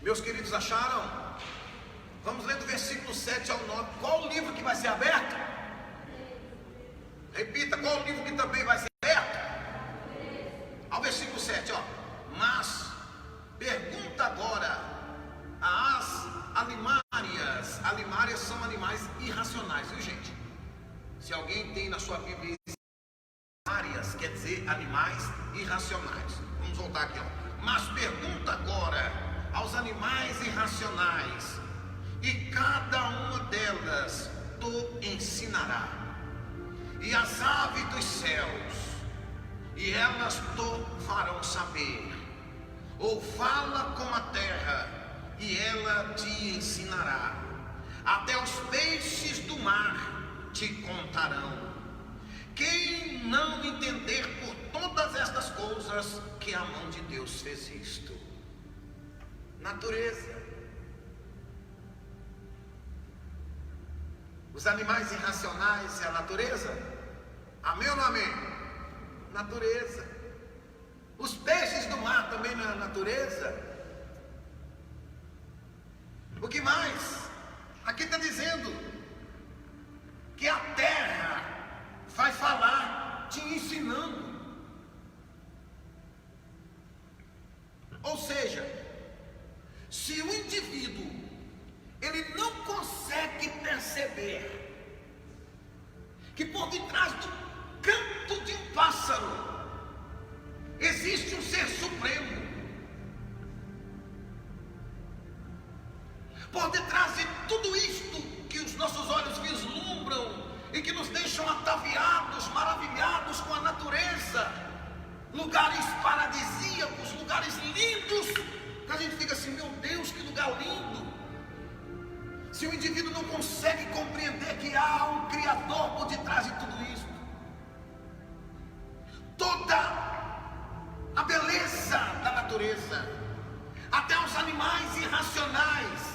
Meus queridos, acharam? Vamos ler do versículo 7 ao 9. Qual o livro que vai ser aberto? Repita, qual o livro que também vai ser aberto? Ao versículo 7, ó. Mas pergunta agora às alimárias. Alimárias são animais irracionais, viu, gente? Se alguém tem na sua Bíblia alimárias, quer dizer animais irracionais. Vamos voltar aqui, ó. Mas pergunta agora aos animais irracionais, e cada uma delas te ensinará, e as aves dos céus, e elas te farão saber. Ou fala com a terra, e ela te ensinará. Até os peixes do mar te contarão. Quem não entender por todas estas coisas que a mão de Deus fez isto? Natureza. Os animais irracionais é a natureza? Amém ou não amém? Natureza. Os peixes do mar também não é a natureza? O que mais? Aqui está dizendo que a terra vai falar te ensinando. Ou seja, se o indivíduo ele não consegue perceber que por detrás do canto de um pássaro existe um ser supremo, por detrás de tudo isto que os nossos olhos vislumbram e que nos deixam ataviados, maravilhados com a natureza, lugares paradisíacos, lugares lindos, que a gente fica assim, meu Deus, que lugar lindo. Se o indivíduo não consegue compreender que há um Criador por detrás de tudo isso, toda a beleza da natureza, até os animais irracionais,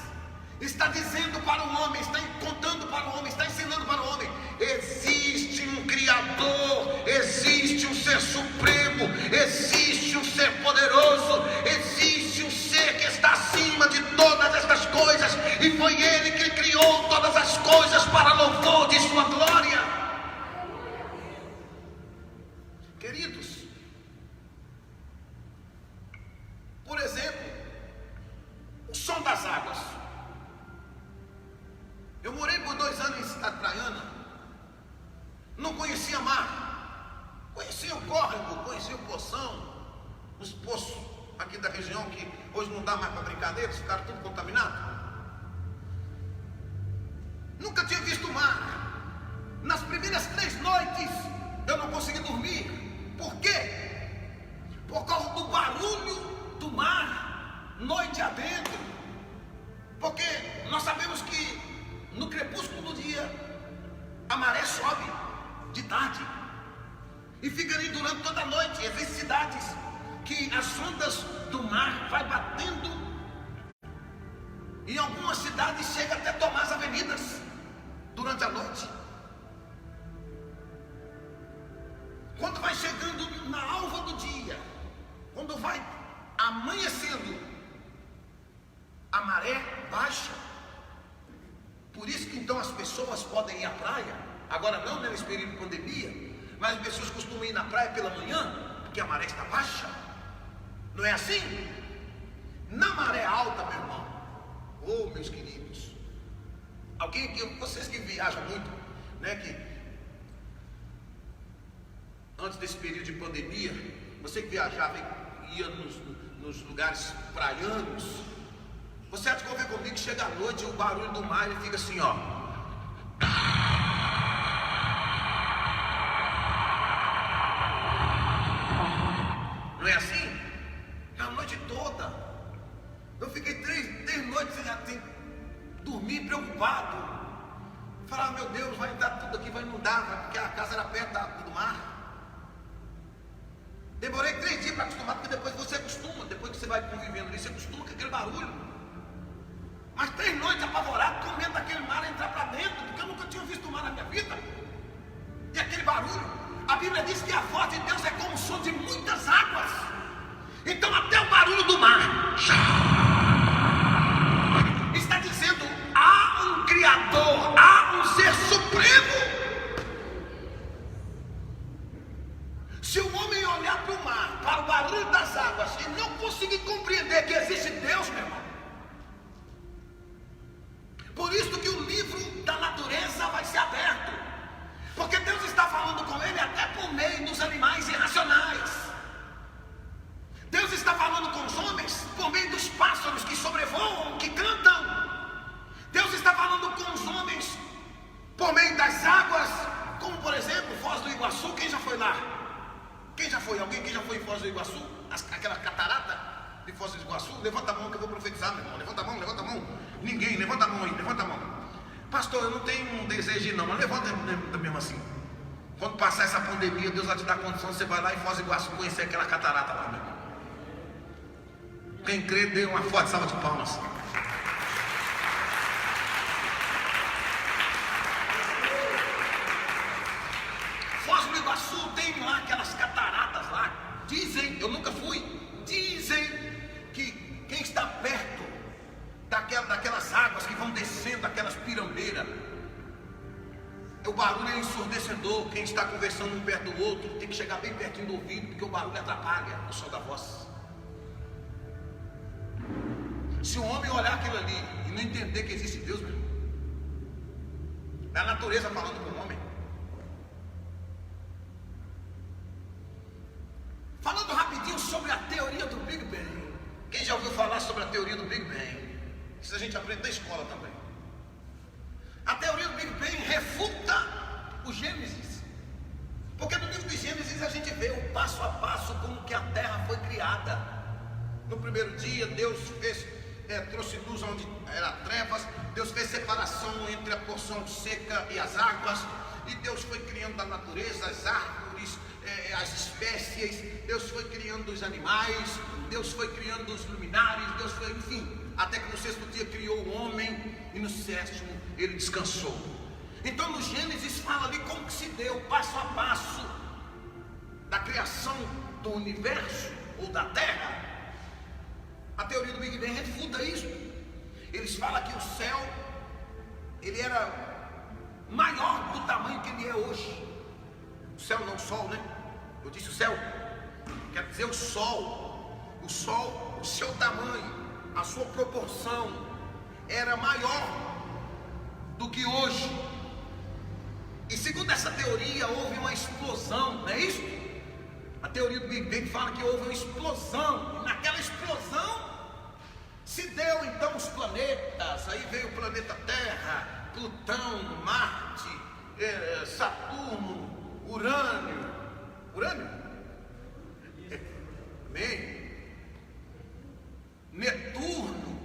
está dizendo para o homem, está contando para o homem, está ensinando para o homem: existe um Criador, existe um ser supremo, existe um ser poderoso, existe um ser que está acima de todas estas coisas, e foi Ele que criou todas as coisas para louvor de sua glória. Queridos, por exemplo, o som das águas. Eu morei por 2 anos em cidade praiana, não conhecia mar, conhecia o córrego, conhecia o poção, os poços aqui da região que hoje não dá mais para brincadeira, ficaram tudo contaminados. Nunca tinha visto o mar. Nas primeiras toda noite. Existem cidades que as ondas do mar vai batendo. Em algumas cidades chega até tomar as avenidas durante a noite. Quando vai chegando na alva do dia, quando vai amanhecendo, a maré baixa. Por isso que então as pessoas podem ir à praia. Agora não nesse período de pandemia, mas as pessoas costumam ir na praia pela manhã, porque a maré está baixa. Não é assim? Na maré alta, meu irmão, oh meus queridos, alguém que, vocês que viajam muito, né, que antes desse período de pandemia, você que viajava e ia nos lugares praianos, você há de conviver comigo que chega à noite e o barulho do mar ele fica assim, ó. Não é assim? A noite toda. Eu fiquei três noites sem dormir, preocupado. Falava, meu Deus, vai entrar tudo aqui, vai inundar, porque a casa era perto do mar. Demorei 3 dias para acostumar, porque depois você acostuma, depois que você vai convivendo ali, você acostuma com aquele barulho. Mas 3 noites apavorado, com medo daquele mar entrar para dentro, porque eu nunca tinha visto o mar na minha vida. E aquele barulho, a Bíblia diz que a voz de Deus é como o som de muitas águas. Então até o barulho do mar está dizendo, há um Criador, há um ser supremo. Se o homem olhar para o mar, para o barulho das águas, e não conseguir compreender que existe Deus, meu irmão, por isso que o livro da natureza vai ser aberto, porque Deus está falando com ele até por meio dos animais irracionais. Deus está falando com os homens por meio dos pássaros que sobrevoam, que cantam. Deus está falando com os homens por meio das águas, como por exemplo Foz do Iguaçu. Quem já foi lá? Quem já foi? Alguém que já foi em Foz do Iguaçu? Aquela catarata de Foz do Iguaçu? Levanta a mão que eu vou profetizar, meu irmão. Levanta a mão, levanta a mão. Ninguém, levanta a mão aí, levanta a mão. Pastor, eu não tenho um desejo não, mas levanta mesmo assim. Quando passar essa pandemia, Deus vai te dar condição, você vai lá em Foz do Iguaçu conhecer aquela catarata lá, meu irmão. Quem crê, dê uma forte salva de palmas. Foz do Iguaçu tem lá aquelas cataratas lá. Dizem, eu nunca fui, dizem que quem está perto daquelas águas que vão descendo, aquelas pirambeiras, o barulho é ensurdecedor. Quem está conversando um perto do outro tem que chegar bem pertinho do ouvido, porque o barulho atrapalha o som da voz. Se o homem olhar aquilo ali e não entender que existe Deus, meu irmão, é a natureza falando com o homem. Falando rapidinho sobre a teoria do Big Bang. Quem já ouviu falar sobre a teoria do Big Bang? Isso a gente aprende na escola também. A teoria do Big Bang refuta o Gênesis, porque no livro de Gênesis a gente vê o passo a passo como que a terra foi criada. No primeiro dia Deus trouxe luz onde era trevas. Deus fez separação entre a porção seca e as águas, e Deus foi criando a natureza, as árvores, as espécies. Deus foi criando os animais, Deus foi criando os luminares, Deus foi, enfim, até que no 6º dia criou o homem, e no 7º ele descansou. Então no Gênesis fala ali como que se deu passo a passo da criação do universo ou da terra. A teoria do Big Bang refuta isso. Eles falam que o céu ele era maior do tamanho que ele é hoje. O céu não o sol, né? Eu disse o céu, quer dizer o sol. O sol, o seu tamanho, a sua proporção era maior do que hoje. E segundo essa teoria houve uma explosão, não é isso? A teoria do Big Bang fala que houve uma explosão, e naquela explosão se deu então os planetas. Aí veio o planeta Terra, Plutão, Marte, Saturno, Urânio. Amém? Netuno,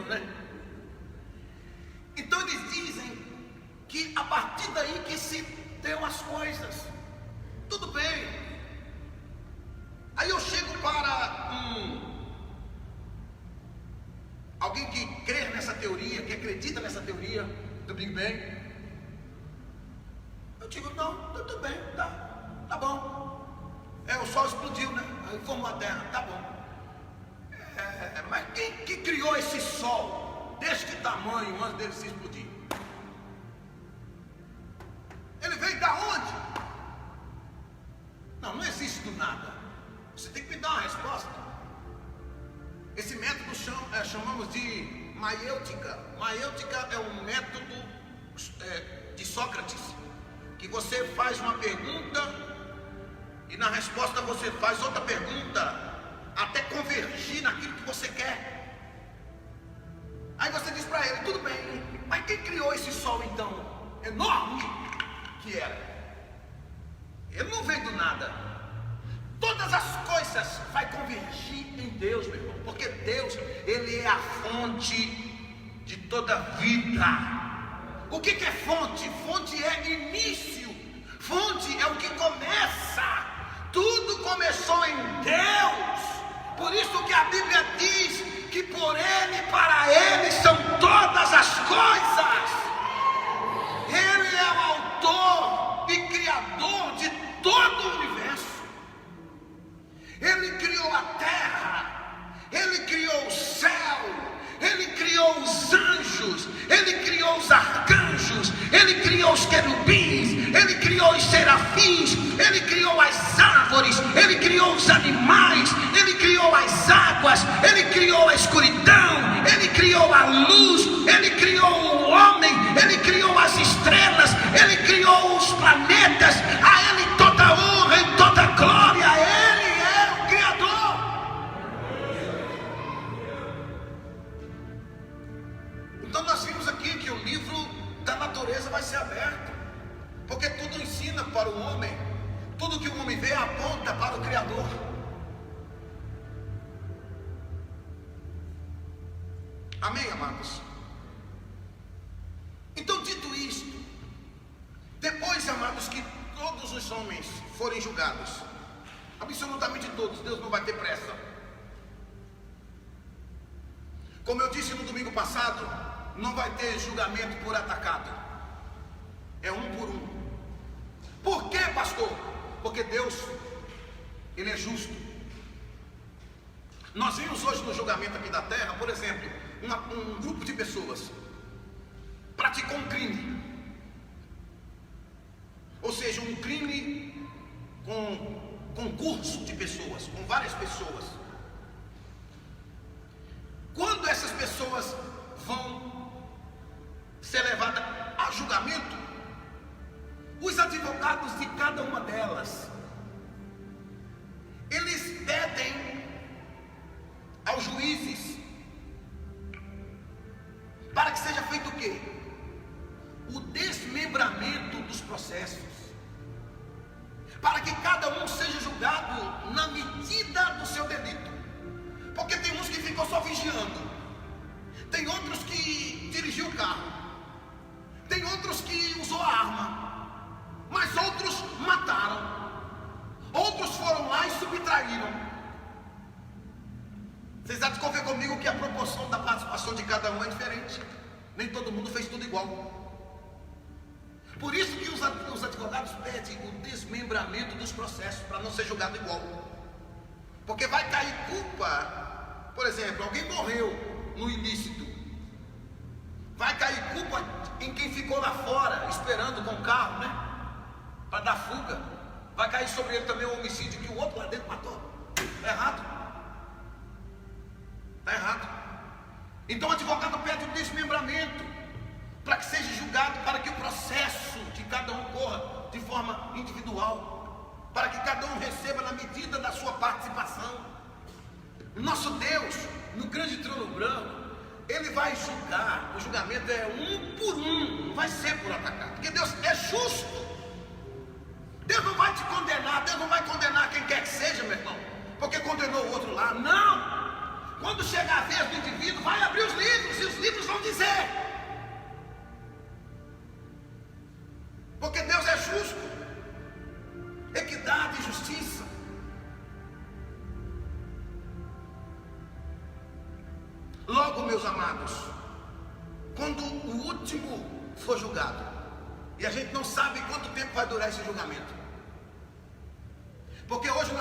né? Então eles dizem que a partir daí que se deu as coisas. teoria, que acredita nessa teoria do Big Bang. Eu digo, não, tudo bem, tá bom. O Sol explodiu, né? Aí formou a Terra, tá bom. Mas quem que criou esse Sol deste tamanho antes dele se explodir? Ele veio da onde? Não existe do nada. Você tem que me dar uma resposta. Esse método chamamos de maiêutica. Maiêutica é um método de Sócrates, que você faz uma pergunta e na resposta você faz outra pergunta até convergir naquilo que você quer. Aí você diz para ele, tudo bem, mas quem criou esse Sol então enorme que era? Ele não veio do nada. Todas as coisas vai convergir em Deus, meu irmão, porque Deus, Ele é a fonte de toda vida. O que é fonte? Fonte é início. Fonte é o que começa. Tudo começou em Deus. Por isso que a Bíblia diz que por Ele e para Ele são todas as coisas. Ele é o autor e criador de todo o universo. Ele criou a terra, Ele criou o céu, Ele criou os anjos, Ele criou os arcanjos, Ele criou os querubins, Ele criou os serafins, Ele criou as árvores, Ele criou os animais, Ele criou as águas, Ele criou a escuridão, Ele criou a luz, Ele criou o homem, Ele criou as estrelas, Ele criou os planetas. A Ele toda honra e toda glória. Ele é o Criador. Então nós vimos aqui que o livro da natureza vai ser aberto, porque tudo ensina para o homem, tudo que o homem vê aponta para o Criador. Amém, amados? Então, dito isto, depois, amados, que todos os homens forem julgados, absolutamente todos, Deus não vai ter pressa. Como eu disse no domingo passado, não vai ter julgamento por atacado, é um por um. Por quê, pastor? Porque Deus, Ele é justo. Nós vimos hoje no julgamento aqui da terra, por exemplo, um grupo de pessoas praticou um crime, ou seja, um crime com concurso de pessoas, com várias pessoas. Quando essas pessoas vão ser levadas a julgamento, os advogados de cada uma delas, eles pedem aos juízes para que seja feito o quê? O desmembramento dos processos, para que cada um seja julgado na medida do seu delito. Porque tem uns que ficam só vigiando, tem outros que dirigiu o carro, tem outros que usou a arma, mas outros mataram, outros foram lá e subtraíram. Vocês há de conver comigo que a proporção da participação de cada um é diferente. Nem todo mundo fez tudo igual. Por isso que os advogados pedem o desmembramento dos processos, para não ser julgado igual. Porque vai cair culpa, por exemplo, alguém morreu no ilícito, vai cair culpa em quem ficou lá fora, esperando com o carro, né? Para dar fuga. Vai cair sobre ele também o homicídio que o outro lá dentro matou. Está errado. Está errado. Então o advogado pede o desmembramento, para que seja julgado, para que o processo de cada um corra de forma individual, para que cada um receba na medida da sua participação. O nosso Deus, no grande trono branco, Ele vai julgar. O julgamento é um por um, não vai ser por atacado, porque Deus é justo. Deus não vai te condenar, Deus não vai condenar quem quer que seja, meu irmão, porque condenou o outro lá. Não! Quando chegar a vez do indivíduo, vai abrir os livros, e os livros vão dizer. Porque Deus é justo, equidade e justiça. Logo, meus amados, quando o último for julgado. E a gente não sabe quanto tempo vai durar esse julgamento. Porque hoje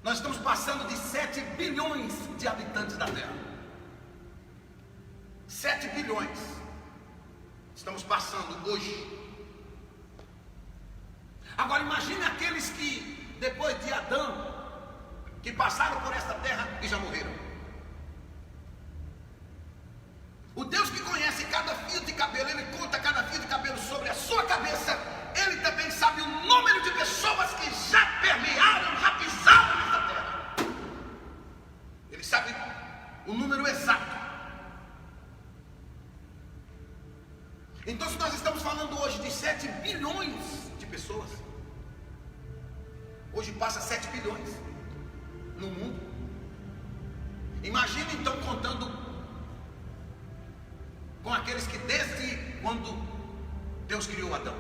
nós estamos passando de 7 bilhões de habitantes da Terra. 7 bilhões. Estamos passando hoje. Agora imagine aqueles que, depois de Adão, que passaram por esta terra e já morreram. O Deus que conhece cada fio de cabelo, Ele conta cada fio de cabelo sobre a sua cabeça. Ele também sabe o número de pessoas que já permearam, já pisaram nesta terra. Ele sabe o número exato. Então, se nós estamos falando hoje de 7 bilhões de pessoas, hoje passa 7 bilhões no mundo. Imagine então contando com aqueles que desde quando Deus criou Adão.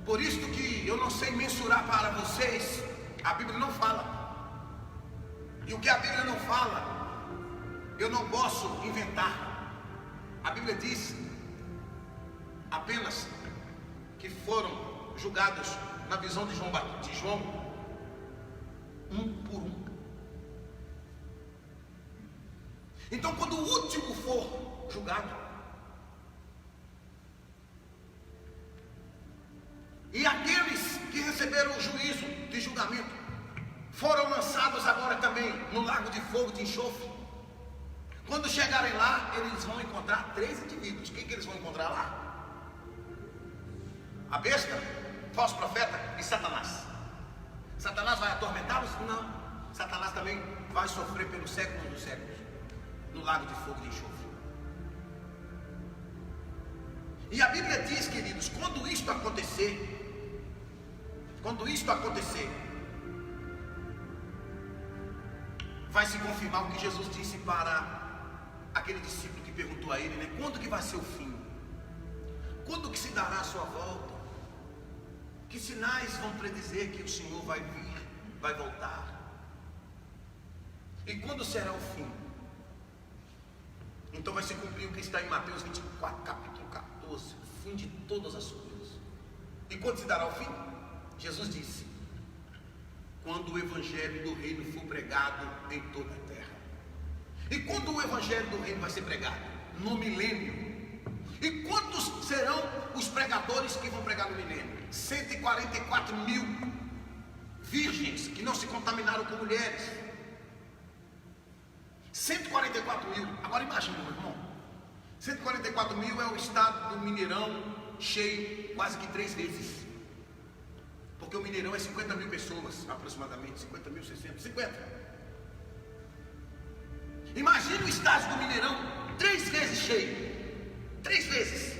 Por isso que eu não sei mensurar para vocês, a Bíblia não fala. E o que a Bíblia não fala, eu não posso inventar. A Bíblia diz apenas que foram julgados na visão de João, um por um. Então, quando o último for julgado, e aqueles que receberam o juízo de julgamento foram lançados agora também no lago de fogo de enxofre, quando chegarem lá, eles vão encontrar 3 indivíduos. Quem que eles vão encontrar lá? A besta, falso profeta e Satanás. Satanás vai atormentá-los? Não. Satanás também vai sofrer pelos séculos dos séculos no lago de fogo de enxofre. E a Bíblia diz, queridos, quando isto acontecer, vai se confirmar o que Jesus disse para aquele discípulo que perguntou a ele, né? Quando que vai ser o fim? Quando que se dará a sua volta? Que sinais vão predizer que o Senhor vai vir, vai voltar? E quando será o fim? Então vai se cumprir o que está em Mateus 24, capítulo 14, o fim de todas as coisas. E quando se dará o fim? Jesus disse: quando o evangelho do reino for pregado em toda a terra. E quando o evangelho do reino vai ser pregado? No milênio. E quantos serão os pregadores que vão pregar no milênio? 144 mil virgens que não se contaminaram com mulheres. 144 mil. Agora imagina, meu irmão, 144 mil é o estado do Mineirão cheio quase que 3 vezes. Porque o Mineirão é 50 mil pessoas, aproximadamente, 50 mil, 60, 50. Imagina o estádio do Mineirão 3 vezes cheio. 3 vezes.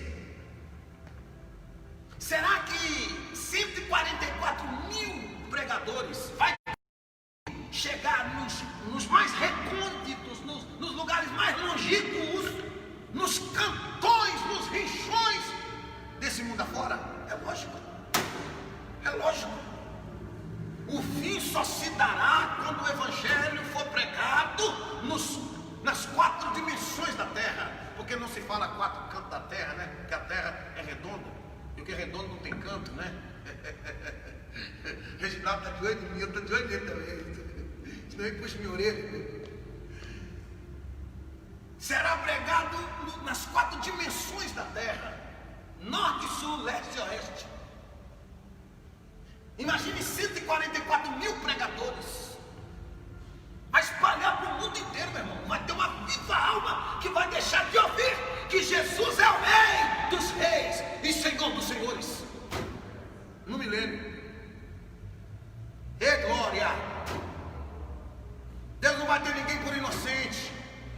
Será que 144 mil pregadores vai chegar nos mais recônditos, nos lugares mais longínquos, nos cantões, nos rinchões desse mundo afora? É lógico. É lógico. O fim só se dará quando o evangelho for pregado nas 4 dimensões da terra. Porque não se fala 4 cantos da terra, né? Porque a terra é redonda. E o que é redondo não tem canto, né? Reginaldo está de olho em mim, eu estou de olho nele também. Senão ele puxa minha orelha. Será pregado nas 4 dimensões da terra: norte, sul, leste e oeste. Imagine 144 mil pregadores. Vai espalhar para o mundo inteiro, meu irmão. Vai ter uma viva alma que vai deixar de ouvir que Jesus é o Rei dos reis e Senhor dos senhores no milênio. E glória! Deus não vai ter ninguém por inocente.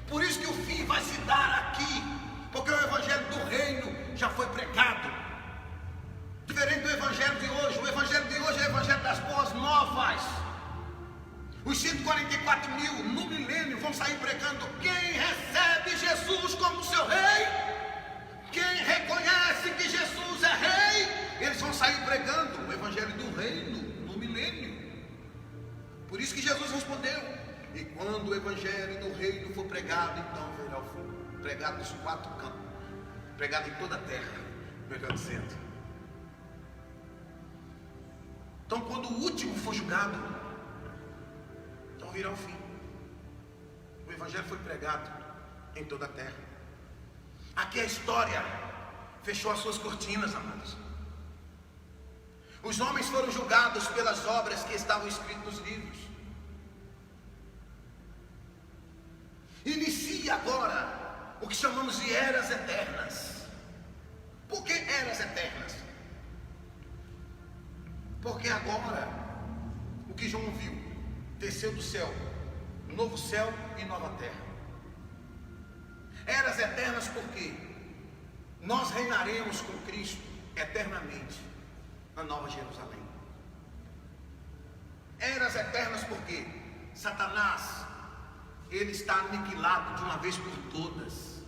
Por isso que o fim vai se dar aqui, porque o evangelho do reino já foi pregado. Diferente do evangelho de hoje. O evangelho de hoje é o evangelho das boas novas. Os 144 mil no milênio vão sair pregando: quem recebe Jesus como seu rei, quem reconhece que Jesus é rei, eles vão sair pregando o evangelho do reino no milênio. Por isso que Jesus respondeu: e quando o evangelho do reino for pregado, então virá o fim. Pregado nos 4 cantos, pregado em toda a terra, melhor dizendo. Então, quando o último for julgado, então virá o fim. O evangelho foi pregado em toda a terra. Aqui a história fechou as suas cortinas, amados. Os homens foram julgados pelas obras que estavam escritas nos livros. Inicia agora o que chamamos de eras eternas. Por que eras eternas? Porque agora o que João viu, desceu do céu, novo céu e nova terra. Eras eternas porque nós reinaremos com Cristo eternamente na Nova Jerusalém. Eras eternas porque Satanás, ele está aniquilado de uma vez por todas.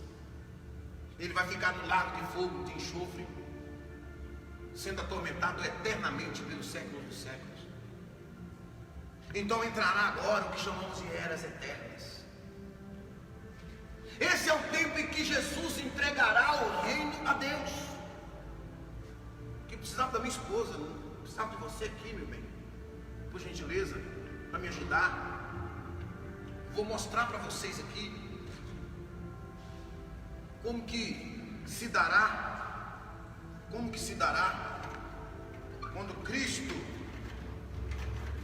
Ele vai ficar no lago de fogo, de enxofre, sendo atormentado eternamente pelos séculos dos séculos. Então entrará agora o que chamamos de eras eternas. Esse é o tempo em que Jesus entregará o reino a Deus. Que precisava da minha esposa, não precisava de você aqui, meu bem, por gentileza, para me ajudar. Vou mostrar para vocês aqui como que se dará quando Cristo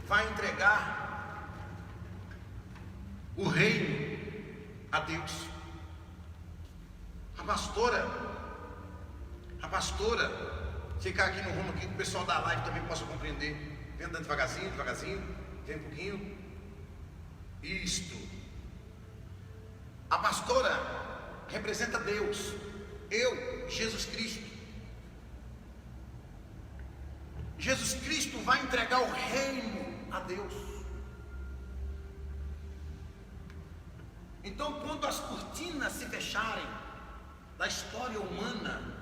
vai entregar o reino a Deus. A pastora, ficar aqui no rumo aqui, que o pessoal da live também possa compreender. Vem andando devagarzinho, vem um pouquinho. Isto. A pastora representa Deus. Eu, Jesus Cristo. Jesus Cristo vai entregar o reino a Deus. Então, quando as cortinas se fecharem da história humana,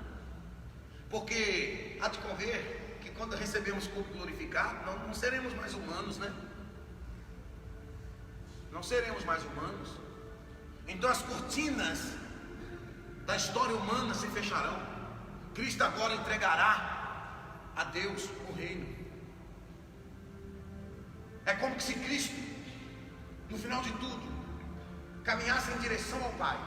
porque há de correr que quando recebemos corpo glorificado, não seremos mais humanos, né? Não seremos mais humanos. Então as cortinas da história humana se fecharão. Cristo agora entregará a Deus o reino. É como se Cristo, no final de tudo, caminhasse em direção ao Pai.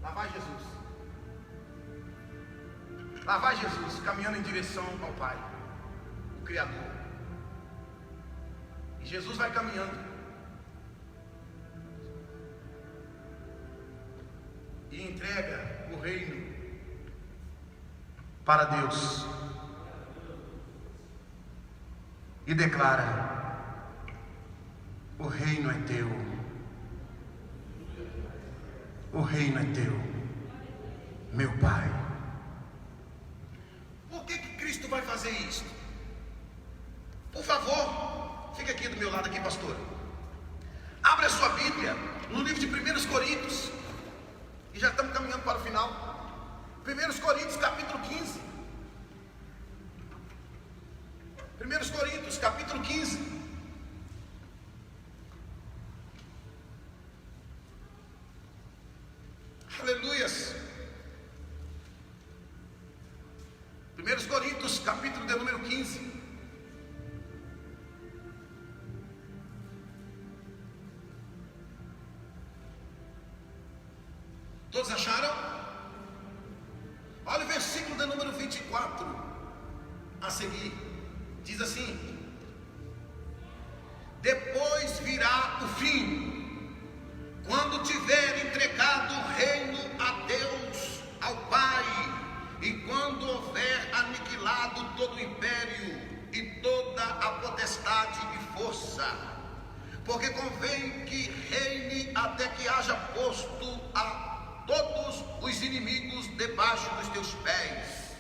Lá vai Jesus. Lá vai Jesus, caminhando em direção ao Pai, o Criador. E Jesus vai caminhando. E entrega o reino para Deus. E declara: o reino é teu. O reino é teu, meu Pai. Por que Cristo vai fazer isso? Por favor, fica aqui do meu lado aqui, pastor. Abra a sua Bíblia no livro de 1 Coríntios. E já estamos caminhando para o final. 1 Coríntios capítulo 15. 1 Coríntios capítulo 15. Aleluias. 1 Coríntios capítulo de número 15. Todos acharam? Olha o versículo de número 24 a seguir. Diz assim: depois virá o fim, quando tiver entregado o reino a Deus, ao Pai, e quando houver aniquilado todo o império e toda a potestade e força, porque convém que reine até que haja posto a todos os inimigos debaixo dos teus pés.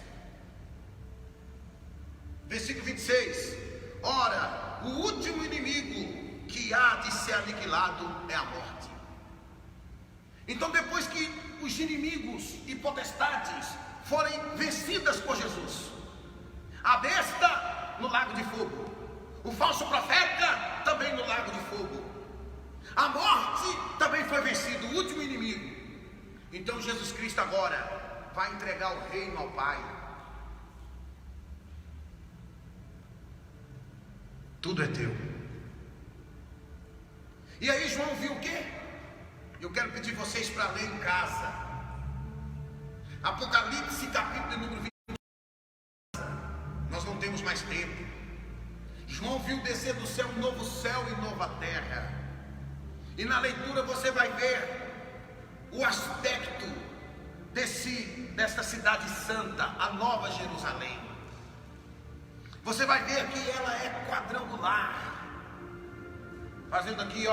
Versículo 26. Ora, o último inimigo que há de ser aniquilado é a morte. Então, depois que os inimigos e potestades forem vencidas por Jesus, a besta no lago de fogo, o falso profeta também Então Jesus Cristo agora vai entregar o reino ao Pai. Tudo é teu. E aí João viu o quê? Eu quero pedir vocês para ler em casa. Apocalipse capítulo número 20. Nós não temos mais tempo. João viu descer do céu um novo céu e nova terra. E na leitura você vai ver o aspecto desta cidade santa, a Nova Jerusalém. Você vai ver que ela é quadrangular. Fazendo aqui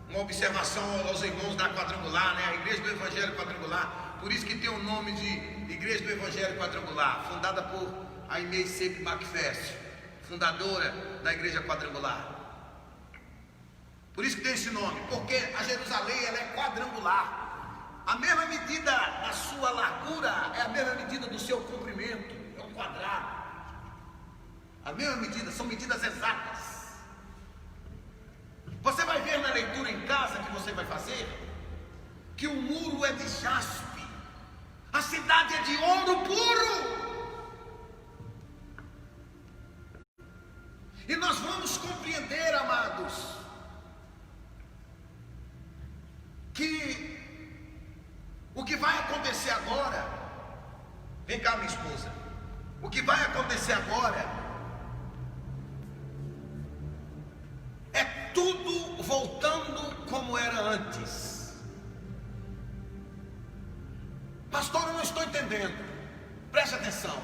uma observação aos irmãos da quadrangular, né? A Igreja do Evangelho Quadrangular. Por isso que tem o nome de Igreja do Evangelho Quadrangular, fundada por Aimee Semple McPherson, fundadora da Igreja Quadrangular. Por isso que tem esse nome, porque a Jerusalém ela é quadrangular. A mesma medida da sua largura é a mesma medida do seu comprimento, é um quadrado. A mesma medida, são medidas exatas. Você vai ver na leitura em casa que você vai fazer, que o muro é de jaspe, a cidade é de ouro puro. E nós vamos compreender, amados, que o que vai acontecer agora, vem cá minha esposa, o que vai acontecer agora é tudo voltando como era antes. Pastor, eu não estou entendendo. Preste atenção.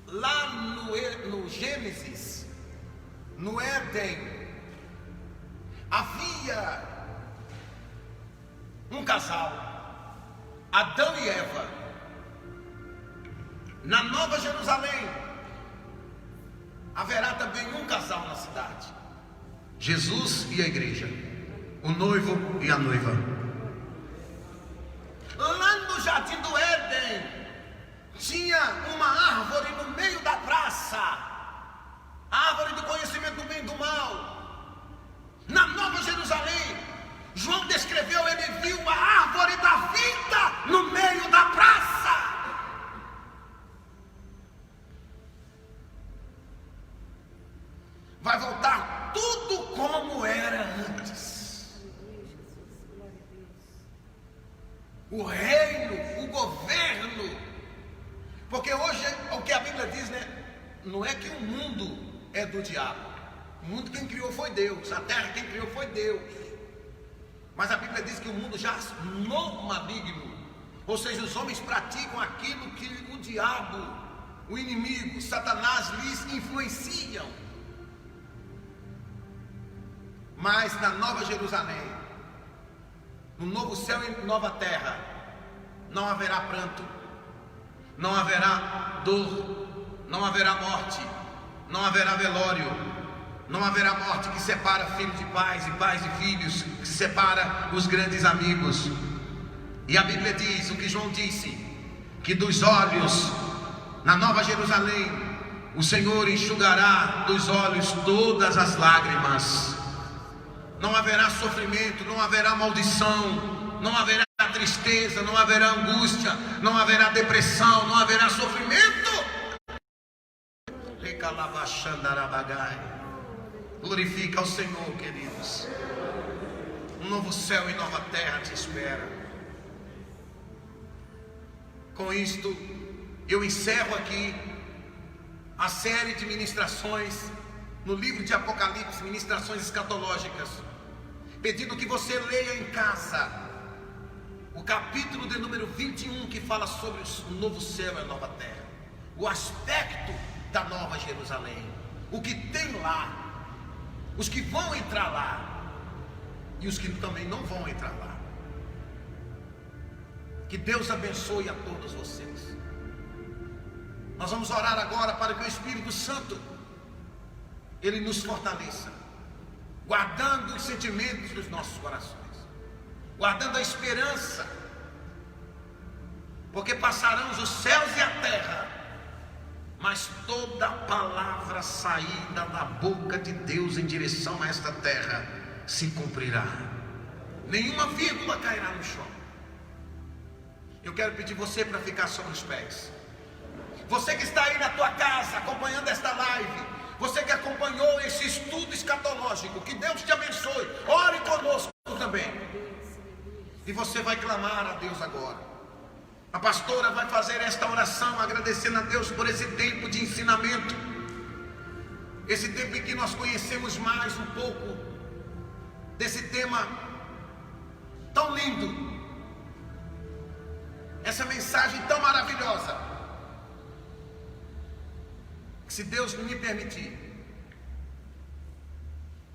Lá no Gênesis, no Éden, havia um casal, Adão e Eva. Na Nova Jerusalém haverá também um casal na cidade, Jesus e a igreja, o noivo e a noiva. Lá no jardim do Éden tinha uma árvore no meio da praça, a árvore do conhecimento do bem e do mal. Na Nova Jerusalém, João descreveu, ele viu a árvore da vida no meio da praça. Vai voltar tudo como era antes. O reino, o governo. Porque hoje o que a Bíblia diz, né? Não é que o mundo é do diabo. O mundo quem criou foi Deus. A terra quem criou foi Deus. Mas a Bíblia diz que o mundo jaz no maligno. Ou seja, os homens praticam aquilo que o diabo, o inimigo, Satanás lhes influenciam. Mas na Nova Jerusalém, no novo céu e nova terra, não haverá pranto, não haverá dor, não haverá morte, não haverá velório, não haverá morte que separa filhos de pais e pais de filhos, que separa os grandes amigos. E a Bíblia diz, o que João disse, que dos olhos, na Nova Jerusalém, o Senhor enxugará dos olhos todas as lágrimas. Não haverá sofrimento, não haverá maldição, não haverá tristeza, não haverá angústia, não haverá depressão, não haverá sofrimento. Glorifica ao Senhor, queridos. Um novo céu e nova terra te espera. Com isto, eu encerro aqui a série de ministrações no livro de Apocalipse, ministrações escatológicas, pedindo que você leia em casa o capítulo de número 21, que fala sobre o novo céu e a nova terra, o aspecto da Nova Jerusalém, o que tem lá, os que vão entrar lá e os que também não vão entrar lá. Que Deus abençoe a todos vocês. Nós vamos orar agora para que o Espírito Santo Ele nos fortaleça, guardando os sentimentos dos nossos corações, guardando a esperança, porque passarão os céus e a terra, mas toda palavra saída da boca de Deus em direção a esta terra se cumprirá. nenhuma vírgula cairá no chão. Eu quero pedir você para ficar sobre os pés. Você que está aí na tua casa acompanhando esta live, você que acompanhou esse estudo escatológico, que Deus te abençoe. Ore conosco também. E você vai clamar a Deus agora. A pastora vai fazer esta oração agradecendo a Deus por esse tempo de ensinamento, esse tempo em que nós conhecemos mais um pouco desse tema tão lindo, essa mensagem tão maravilhosa, que, se Deus me permitir,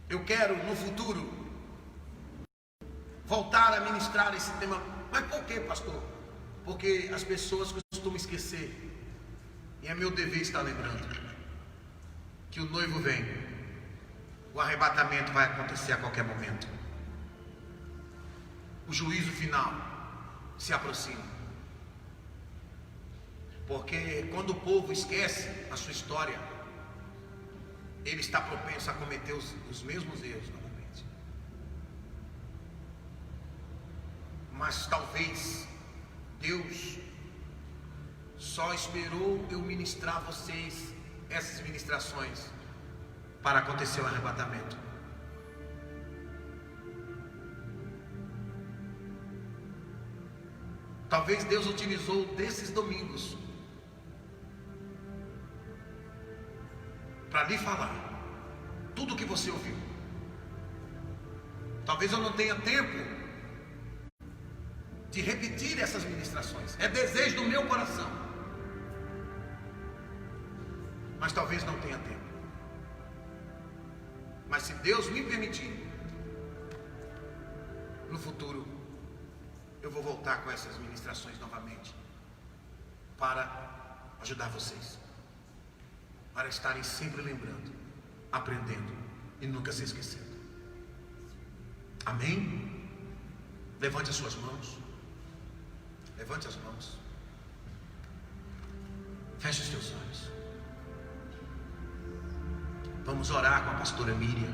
eu quero no futuro voltar a ministrar esse tema. Mas por quê, pastor? Porque as pessoas costumam esquecer, e é meu dever estar lembrando, que o noivo vem, o arrebatamento vai acontecer a qualquer momento, o juízo final se aproxima. Porque quando o povo esquece a sua história, ele está propenso a cometer os mesmos erros novamente. Mas talvez Deus só esperou eu ministrar a vocês essas ministrações para acontecer o arrebatamento. Talvez Deus utilizou desses domingos para lhe falar tudo o que você ouviu. Talvez eu não tenha tempo de repetir essas ministrações, é desejo do meu coração, mas talvez não tenha tempo. Mas se Deus me permitir, no futuro eu vou voltar com essas ministrações novamente, para ajudar vocês, para estarem sempre lembrando, aprendendo e nunca se esquecendo. Amém? Levante as suas mãos. Levante as mãos. Feche os teus olhos. Vamos orar com a pastora Miriam.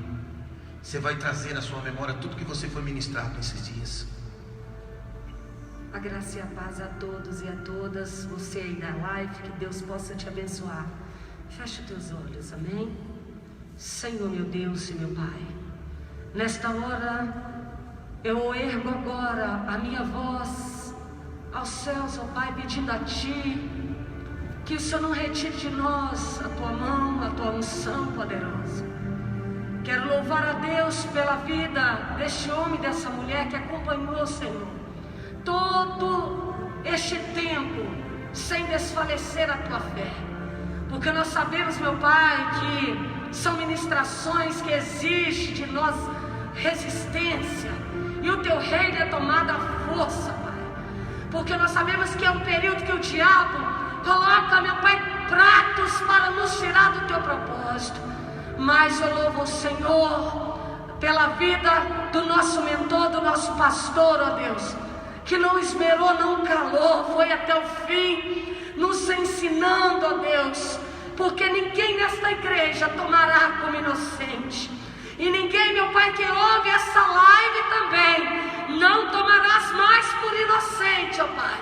Você vai trazer na sua memória tudo que você foi ministrado nesses dias. A graça e a paz a todos e a todas. Você aí da live, que Deus possa te abençoar. Feche os teus olhos, amém? Senhor, meu Deus e meu Pai, nesta hora eu ergo agora a minha voz aos céus, ó Pai, pedindo a Ti que o Senhor não retire de nós a Tua mão, a Tua unção poderosa. Quero louvar a Deus pela vida deste homem e dessa mulher que acompanhou, Senhor, todo este tempo, sem desfalecer a Tua fé, porque nós sabemos, meu Pai, que são ministrações que exigem de nós resistência, e o Teu reino é tomado à força, Pai, porque nós sabemos que é um período que o diabo coloca, meu Pai, pratos para nos tirar do Teu propósito. Mas eu louvo o Senhor pela vida do nosso mentor, do nosso pastor, ó Deus, que não esmerou, não calou, foi até o fim, nos ensinando, ó Deus, porque ninguém nesta igreja tomará como inocente, e ninguém, meu Pai, que ouve essa live também, não tomarás mais por inocente, ó Pai.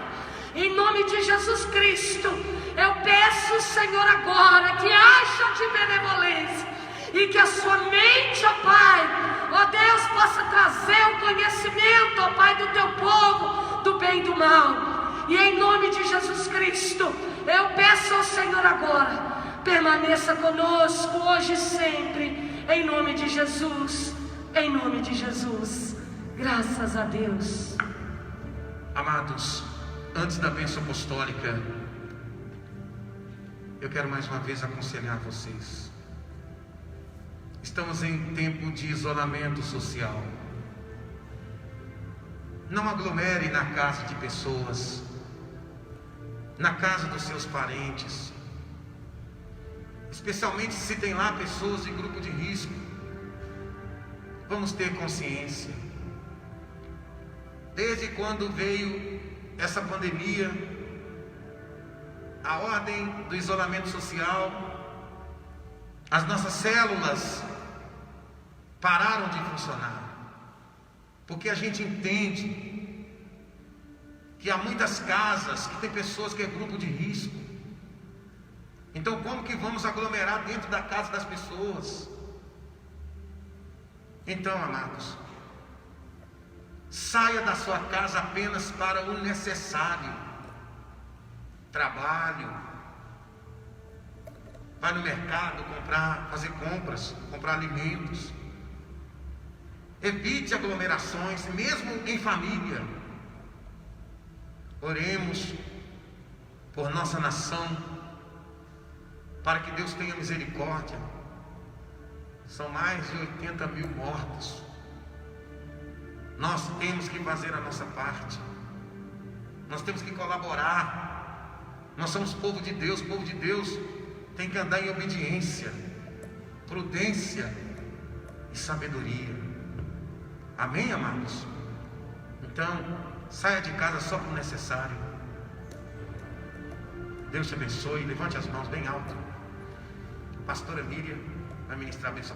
Em nome de Jesus Cristo, eu peço, Senhor, agora que haja de benevolência, e que a sua mente, ó Pai, ó Deus, possa trazer o conhecimento, ó Pai, do Teu povo, do bem e do mal. E em nome de Jesus Cristo, eu peço ao Senhor agora, permaneça conosco hoje e sempre, em nome de Jesus, em nome de Jesus. Graças a Deus. Amados, antes da bênção apostólica, eu quero mais uma vez aconselhar vocês. Estamos em tempo de isolamento social. Não aglomere na casa de pessoas, na casa dos seus parentes, especialmente se tem lá pessoas de grupo de risco. Vamos ter consciência. Desde quando veio essa pandemia, a ordem do isolamento social, as nossas células pararam de funcionar. porque a gente entende que há muitas casas que tem pessoas que é grupo de risco. Então como que vamos aglomerar dentro da casa das pessoas? Então, amados, saia da sua casa apenas para o necessário. Trabalho, vai no mercado comprar, fazer compras, comprar alimentos. Evite aglomerações, mesmo em família. Oremos por nossa nação, para que Deus tenha misericórdia. São mais de 80 mil mortos. Nós temos que fazer a nossa parte. Nós temos que colaborar. Nós somos povo de Deus. O povo de Deus tem que andar em obediência, prudência e sabedoria. Amém, amados? Então, saia de casa só para o necessário. Deus te abençoe. Levante as mãos bem alto. Pastora Miriam vai ministrar a bênção.